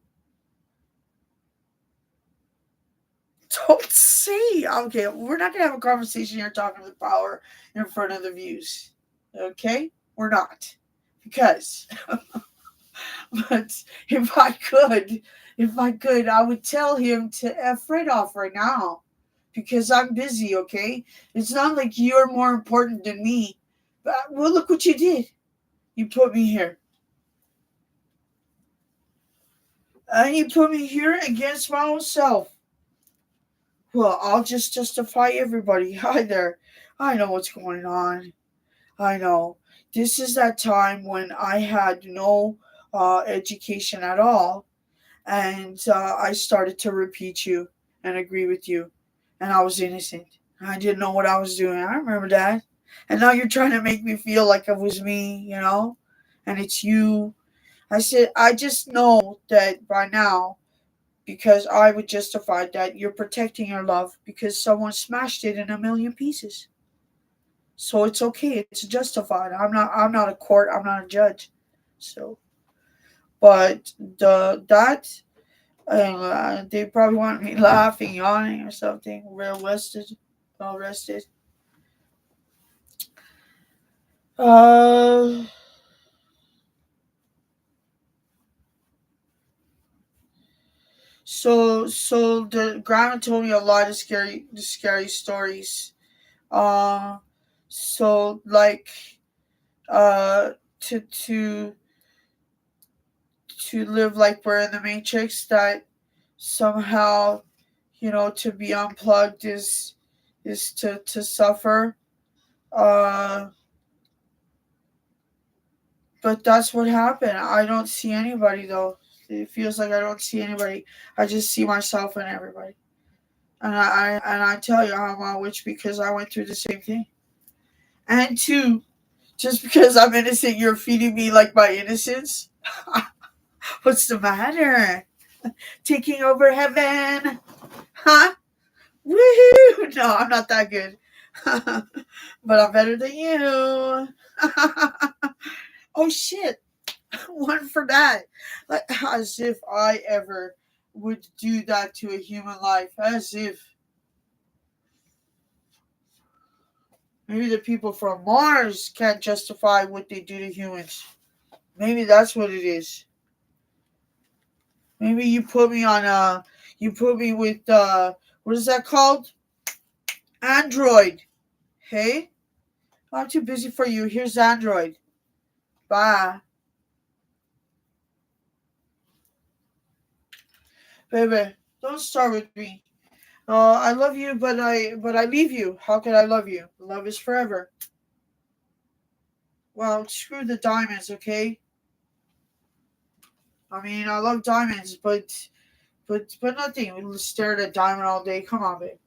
Don't say. Okay, we're not gonna have a conversation here talking to the power in front of the views. Okay, we're not, because but if I could, I would tell him to F right off right now. Because I'm busy, okay? It's not like you're more important than me. But, well, look what you did. You put me here. And you put me here against my own self. Well, I'll just justify everybody. Hi there. I know what's going on. I know. This is that time when I had no education at all, and I started to repeat you and agree with you, and I was innocent. I didn't know what I was doing. I remember that. And now you're trying to make me feel like it was me, and it's you. I said, I just know that by now, because I would justify that you're protecting your love because someone smashed it in a million pieces. So it's okay. It's justified. I'm not a court. I'm not a judge. So, but they probably want me laughing, yawning, or something. Real rested, well rested. Uh, so the grandma told me a lot of scary stories. Uh, so like uh to to to live like we're in the Matrix, that somehow, to be unplugged is to suffer. Uh, but that's what happened. I don't see anybody though. It feels like I don't see anybody. I just see myself in everybody. And I tell you I'm a witch because I went through the same thing. And two, just because I'm innocent, you're feeding me like my innocence. What's the matter? Taking over heaven, huh? Woohoo! No, I'm not that good, but I'm better than you. Oh shit! One for that. Like, as if I ever would do that to a human life. As if maybe the people from Mars can't justify what they do to humans. Maybe that's what it is. Maybe you put me with what is that called? Android. Hey, I'm too busy for you. Here's Android. Bye, baby. Don't start with me. I love you, but I leave you. How can I love you? Love is forever. Well, screw the diamonds, okay? I mean, I love diamonds, but nothing. We'll stare at a diamond all day. Come on, babe.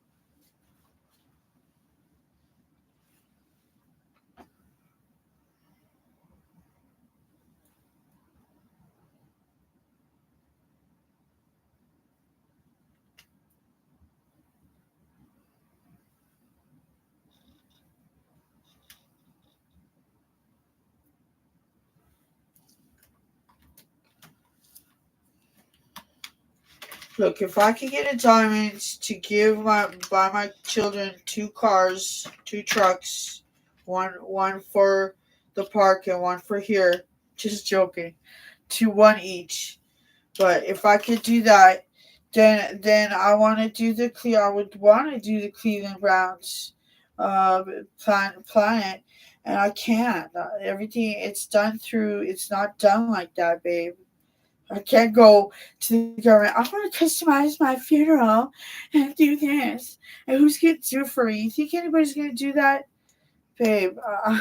Look, if I could get a diamond to give my buy my children two cars, two trucks, one for the park and one for here, just joking, to one each. But if I could do that, then I want to do the Cle. I would want to do the Cleveland Browns, planet, and I can't. Everything it's done through. It's not done like that, babe. I can't go to the government. I want to customize my funeral and do this. And who's going to do it for me? You think anybody's going to do that? Babe,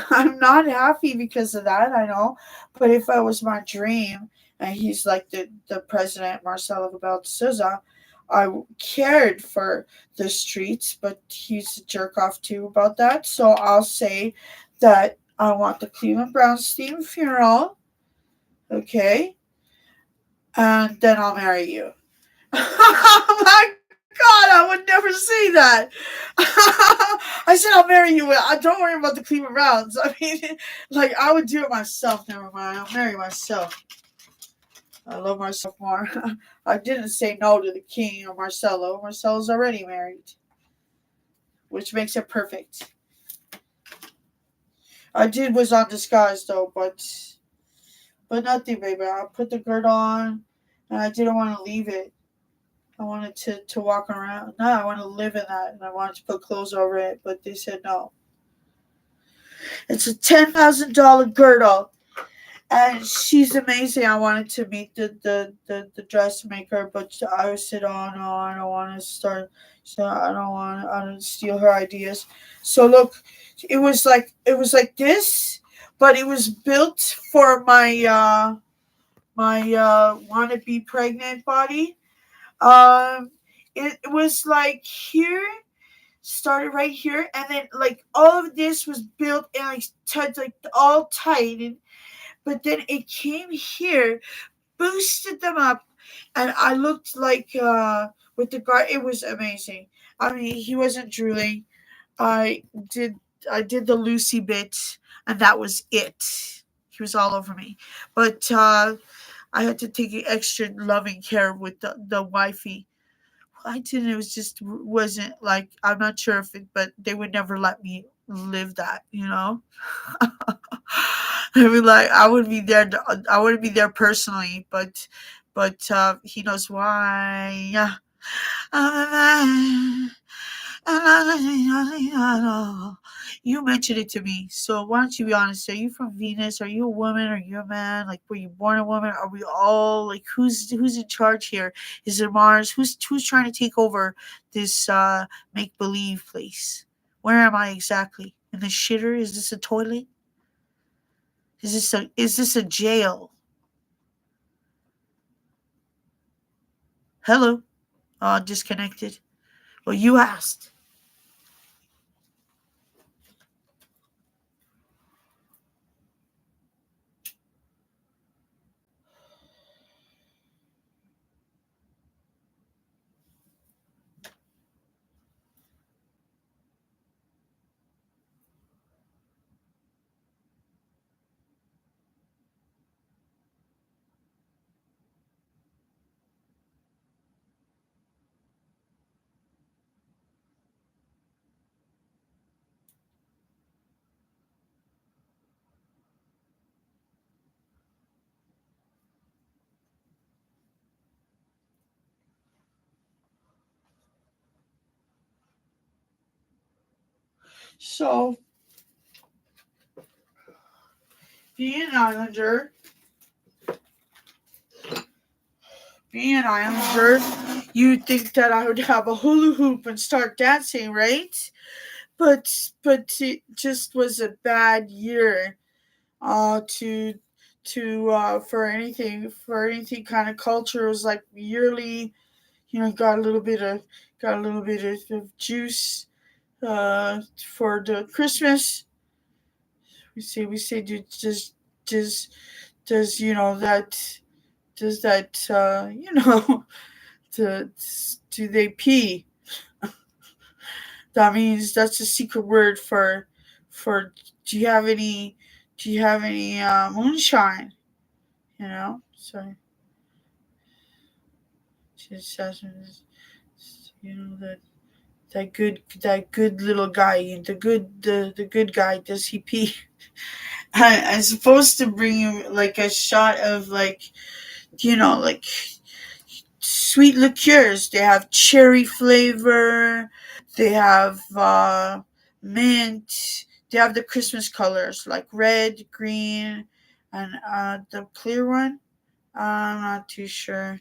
I'm not happy because of that, I know. But if it was my dream, and he's like the president, Marcelo Rebel de Souza, I cared for the streets, but he's a jerk off too about that. So I'll say that I want the Cleveland Browns themed funeral, okay? And then I'll marry you. Oh my God, I would never say that. I said I'll marry you. Don't worry about the Cleveland Browns. I mean, like I would do it myself. Never mind. I'll marry myself. I love myself more. I didn't say no to the king or Marcelo. Marcelo's already married, which makes it perfect. I did was on disguise though, but nothing, baby. I put the girdle on, and I didn't want to leave it. I wanted to walk around. No, I want to live in that, and I wanted to put clothes over it, but they said no. It's a $10,000 girdle, and she's amazing. I wanted to meet the dressmaker, but I said, "Oh no, I don't want to start. So I don't steal her ideas." So look, it was like this, but it was built for my wanna be pregnant body. Um, it was like here, started right here, and then like all of this was built and like tight, like all tight, and but then it came here, boosted them up, and I looked like with the guard. It was amazing. I mean, he wasn't drooling. I did I did the Lucy bit, and that was it. He was all over me, but I had to take extra loving care with the wifey. I didn't. It was just wasn't like I'm not sure if it, but they would never let me live that. I mean, like I would be there. I wouldn't be there personally, but he knows why. Yeah. You mentioned it to me, so why don't you be honest? Are you from Venus? Are you a woman? Are you a man? Like, were you born a woman? Are we all like who's in charge here? Is it Mars? Who's trying to take over this make believe place? Where am I exactly? In the shitter? Is this a toilet? Is this a jail? Hello? Disconnected. Well, you asked. So, being an islander, being an islander, you'd think that I would have a hula hoop and start dancing, right? But it just was a bad year to for anything kind of culture. It was like yearly, got a little bit of juice for the Christmas. We say does does that does that to, do they pee? That means that's a secret word for do you have any moonshine? So Just that that good little guy, the good guy. Does he pee? I'm supposed to bring you like a shot of like sweet liqueurs. They have cherry flavor. They have mint. They have the Christmas colors like red, green, and the clear one. I'm not too sure,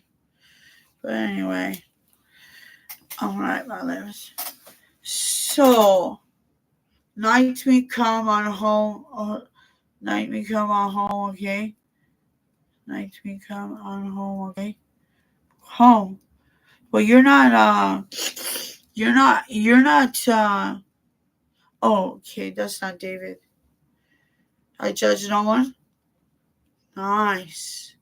but anyway, all right, my lips. So night we come on home. Night we come on home. Okay. Night we come on home. Okay. Home. Well, you're not. You're not. You're not. Oh, okay. That's not David. I judge no one. Nice.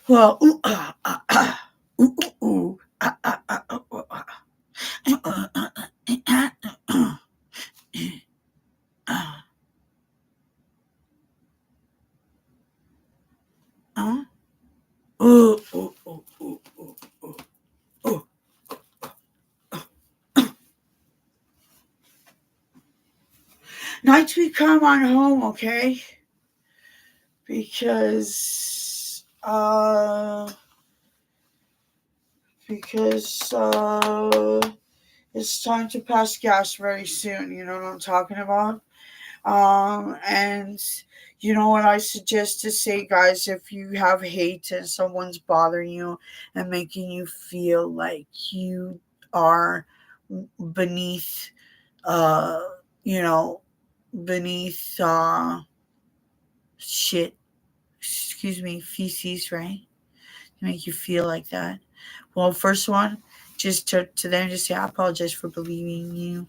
Well, ooh, ooh, ooh, ooh, ooh, ooh, ooh, ooh, ooh, ooh. Night we come on home, okay? Because it's time to pass gas very soon. You know what I'm talking about? And you know what I suggest to say, guys, if you have hate and someone's bothering you and making you feel like you are beneath, uh, you know, beneath, shit, excuse me, feces, right? To make you feel like that. Well, first one, just to them, just say, I apologize for believing you.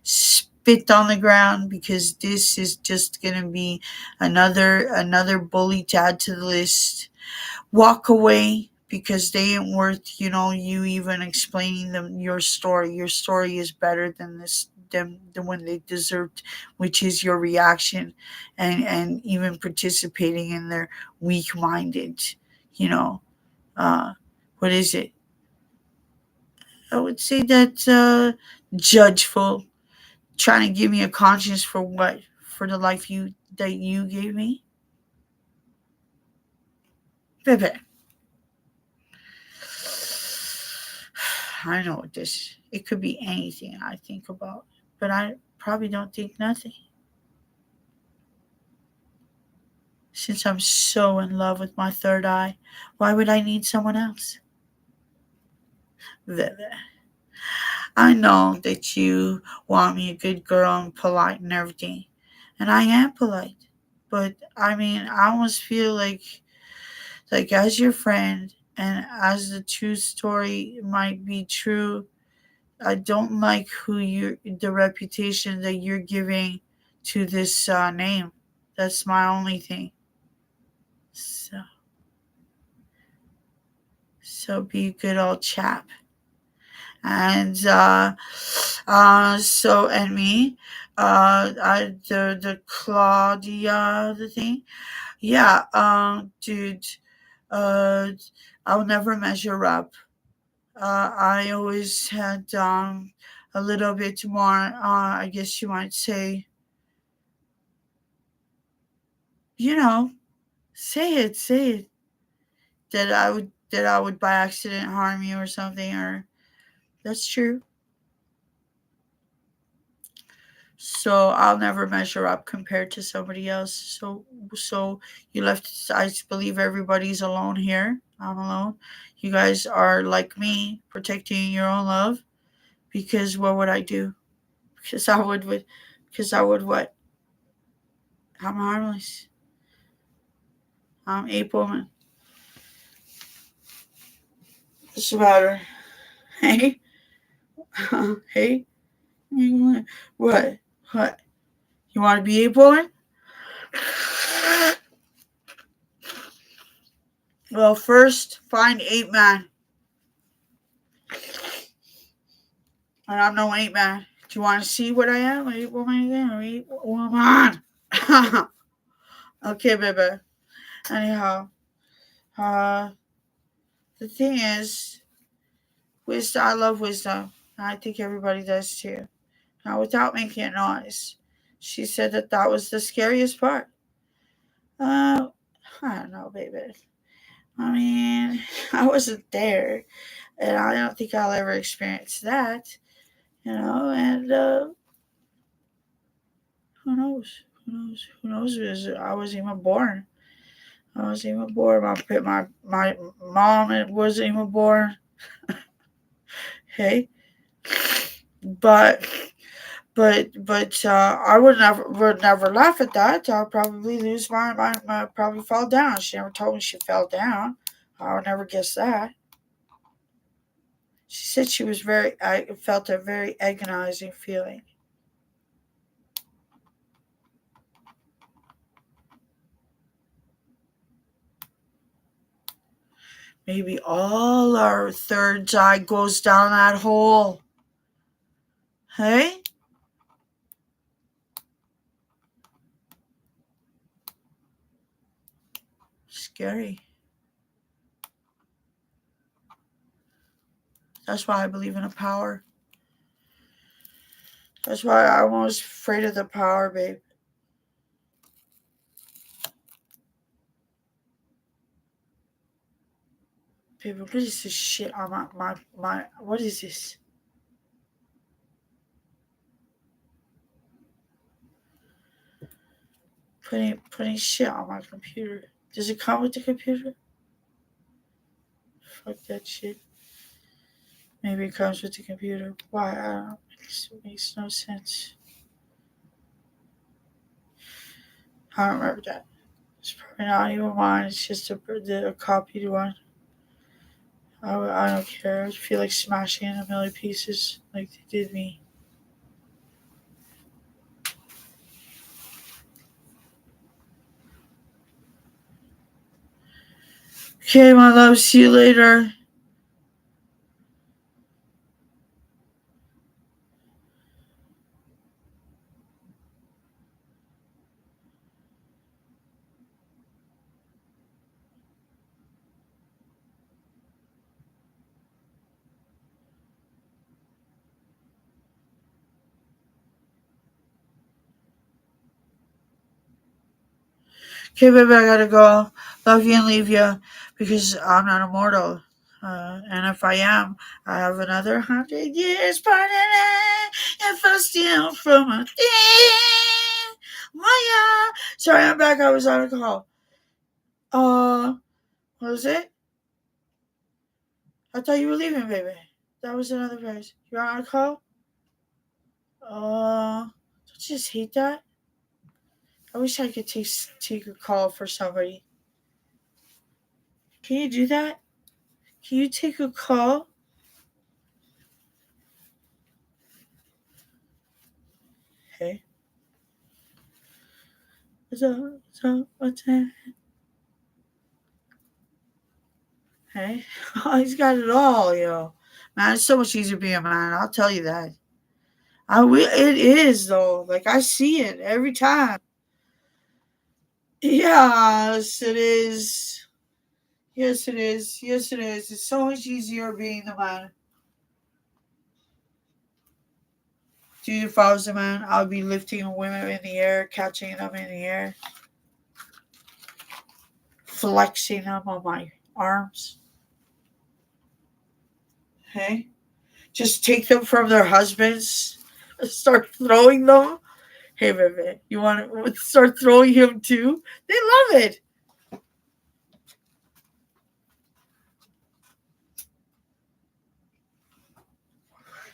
Spit on the ground because this is just gonna be another bully to add to the list. Walk away because they ain't worth you even explaining them your story. Your story is better than this than when they deserved, which is your reaction and even participating in their weak minded, you know, uh what is it? I would say that judgeful, trying to give me a conscience for what? For the life you gave me? Baby. I know what this. It could be anything I think about, but I probably don't think nothing. Since I'm so in love with my third eye, why would I need someone else? Baby. I know that you want me a good girl and polite and everything, and I am polite. But I mean, I almost feel like as your friend and as the true story might be true, I don't like the reputation that you're giving to this name. That's my only thing. So be a good old chap. And so and me, the Claudia the thing, yeah, dude, uh, I'll never measure up. I always had a little bit more. I guess you might say, you know, say it that I would by accident harm you or something. Or that's true. So I'll never measure up compared to somebody else. So you left. I believe everybody's alone here. I'm alone. You guys are like me, protecting your own love. Because what would I do? Because I would. Because I would what? I'm harmless. I'm April. What's the matter? Hey, hey. What? What? You want to be April? Well, first, find 8 man. And I'm no 8 man. Do you want to see what I am? 8 woman again? 8 woman. Okay, baby. Anyhow, uh, the thing is, wisdom. I love wisdom. I think everybody does too. Now, without making a noise, she said that that was the scariest part. Uh, I don't know, baby. I mean, I wasn't there, and I don't think I'll ever experience that. And who knows? Who knows? Who knows? I wasn't even born. I wasn't even born. My mom wasn't even born. Hey, but I would never laugh at that. I'll probably lose my probably fall down. She never told me she fell down. I would never guess that. She said she was I felt a very agonizing feeling. Maybe all our third eye goes down that hole. Hey? Scary. That's why I believe in a power. That's why I'm always afraid of the power, babe. Baby, what is this shit on my what is this? Putting shit on my computer. Does it come with the computer? Fuck that shit. Maybe it comes with the computer. Why? I don't know. It makes no sense. I don't remember that. It's probably not even mine. It's just a copied one. I don't care. I feel like smashing it in a million pieces like they did me. Okay, my love. See you later. Okay, baby, I gotta go. Love you and leave you because I'm not immortal. And if I am, I have another 100 years pardon if I steal from a thief. Why, sorry, I'm back. I was on a call. What was it? I thought you were leaving, baby. That was another place. You're on a call? Don't you just hate that? I wish I could take a call for somebody. Can you do that? Can you take a call? Hey. What's that? Hey. Oh, he's got it all, yo. Man, it's so much easier being a man. I'll tell you that. It is though. Like I see it every time. Yes, it is. Yes, it is. Yes, it is. It's so much easier being the man. Dude, if I was a man, I would be lifting women in the air, catching them in the air, flexing them on my arms. Hey, just take them from their husbands, start throwing them. Hey, baby, you want to start throwing him too? They love it.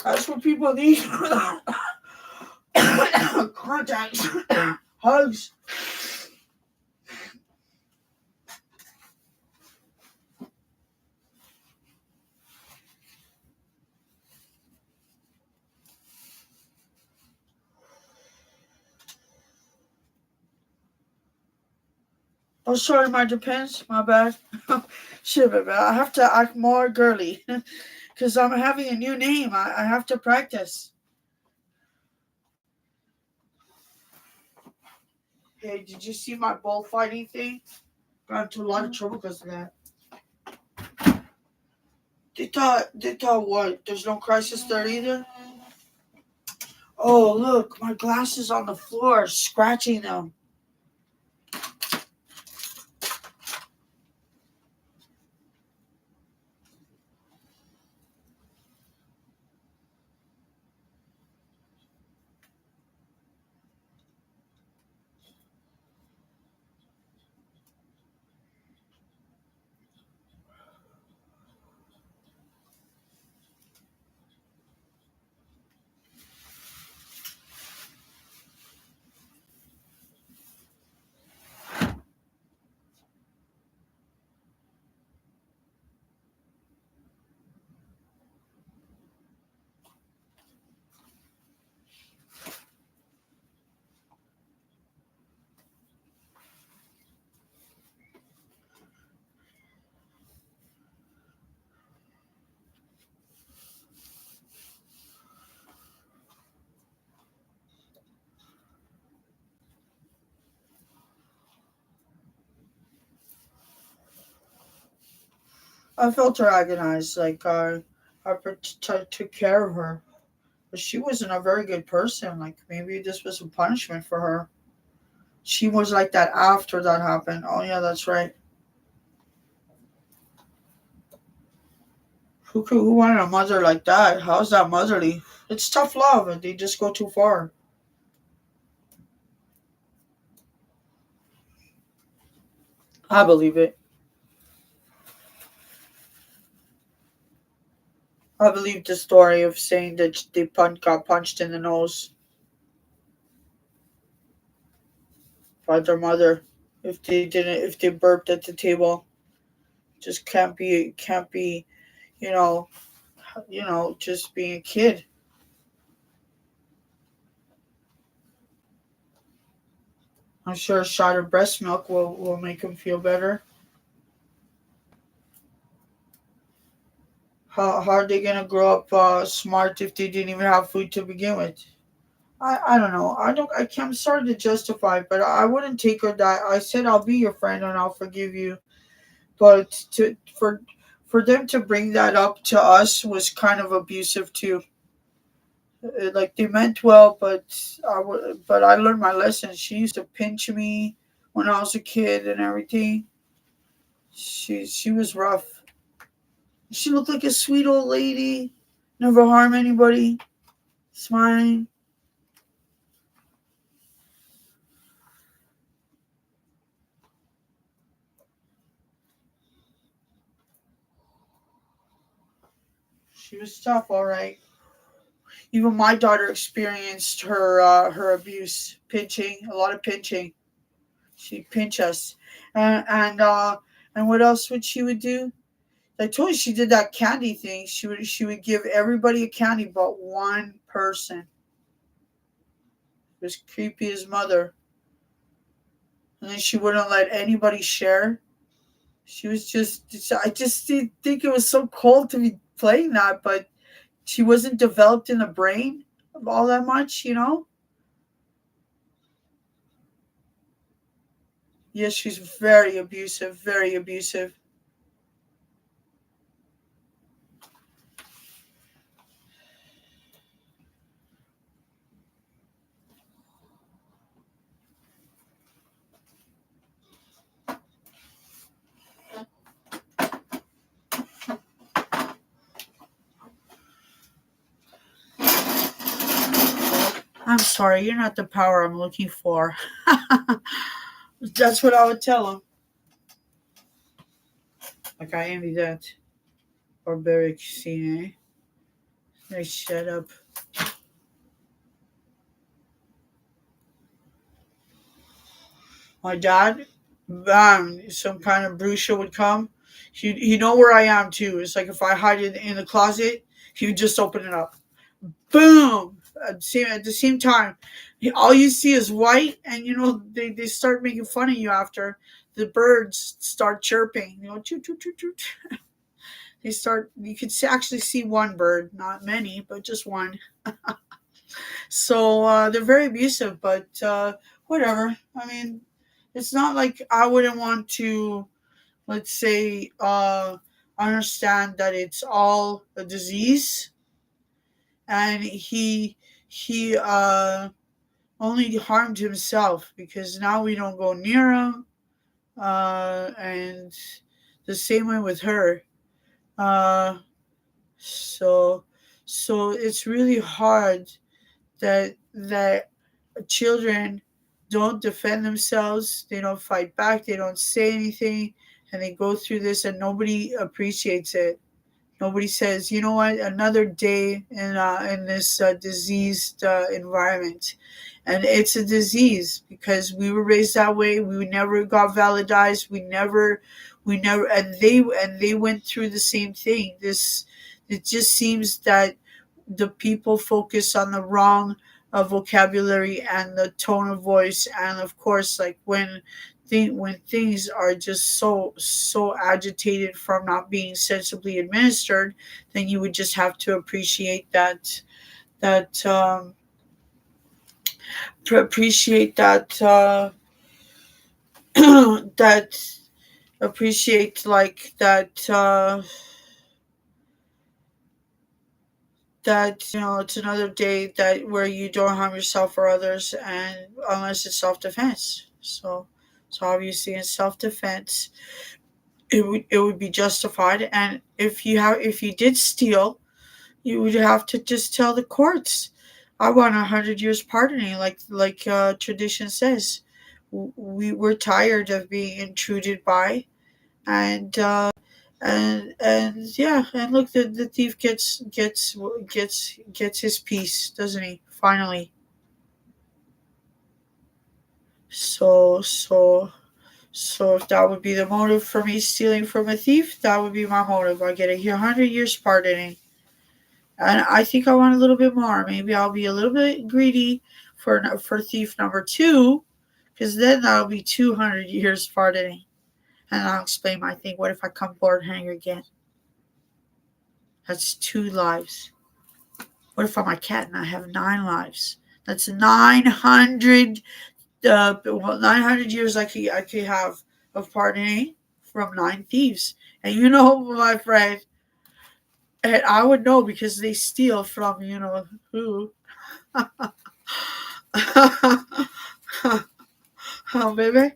That's what people need. Contacts, hugs. Oh, sorry, my depends. My bad. Shit, baby. I have to act more girly because I'm having a new name. I have to practice. Hey, did you see my bullfighting thing? Got into a lot of trouble because of that. They thought what? There's no crisis there either? Oh, look, my glasses on the floor, scratching them. I felt her agonize, like took care of her. But she wasn't a very good person. Like maybe this was a punishment for her. She was like that after that happened. Oh yeah, that's right. Who wanted a mother like that? How's that motherly? It's tough love, and they just go too far. I believe it. I believe the story of saying that they got punched in the nose by their mother if they burped at the table. Just can't be, you know, just being a kid. I'm sure a shot of breast milk will make them feel better. How are they gonna grow up smart if they didn't even have food to begin with? I don't know. I'm sorry to justify, but I wouldn't take her that. I said I'll be your friend and I'll forgive you. But for them to bring that up to us was kind of abusive too. Like they meant well, but I learned my lesson. She used to pinch me when I was a kid and everything. She was rough. She looked like a sweet old lady, never harm anybody, smiling. She was tough, all right. Even my daughter experienced her abuse, pinching, a lot of pinching. She'd pinch us, and what else would she would do? I told you she did that candy thing. She would give everybody a candy but one person. It was creepy as mother. And then she wouldn't let anybody share. She was I just did think it was so cold to be playing that, but she wasn't developed in the brain all that much. Yes, she's very abusive, very abusive. I'm sorry, you're not the power I'm looking for. That's what I would tell him. Like, I envy that barbaric scene, eh? They shut up. My dad, bam, some kind of bruiser would come. He know where I am too. It's like if I hide in the closet, he would just open it up. Boom! At the same time, All you see is white, and they start making fun of you after the birds start chirping. Choo choo choo choo. They start. You can actually see one bird, not many, but just one. So they're very abusive, but whatever. I mean, it's not like I wouldn't want to, let's say, understand that it's all a disease, and he only harmed himself because now we don't go near him. And the same way with her. Uh, so so it's really hard that children don't defend themselves, they don't fight back, they don't say anything, and they go through this and nobody appreciates it. Nobody says, you know what, another day in this diseased environment. And it's a disease because we were raised that way. We never got validized. We never, and they went through the same thing. It just seems that the people focus on the wrong vocabulary and the tone of voice, and of course, like when things are just so agitated from not being sensibly administered, then you would just have to appreciate that appreciate that appreciate like that it's another day that where you don't harm yourself or others, and unless it's self-defense. So obviously in self-defense it would be justified, and if you did steal, you would have to just tell the courts, I want 100 years pardoning, like tradition says. We're tired of being intruded by, and and yeah, and look, the thief gets his piece, doesn't he? Finally. So if that would be the motive for me stealing from a thief, that would be my motive. I get a 100 years pardoning, and I think I want a little bit more. Maybe I'll be a little bit greedy for thief number two, because then that'll be 200 years pardoning. And I'll explain my thing. What if I come board hanger again? That's 2 lives. What if I'm a cat and I have 9 lives? That's 900. 900 years I could have of pardoning from 9 thieves. And my friend, and I would know because they steal from who. Oh, baby.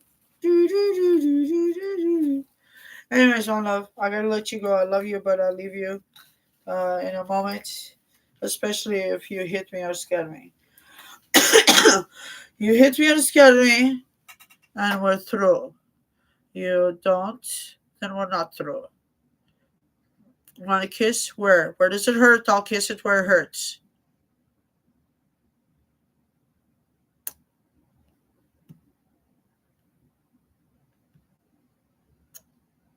Anyways, my love, I gotta let you go. I love you, but I'll leave you in a moment, especially if you hit me or scare me. You hit me or scare me, and we're through. You don't, then we're not through. Want to kiss? Where? Where does it hurt? I'll kiss it where it hurts.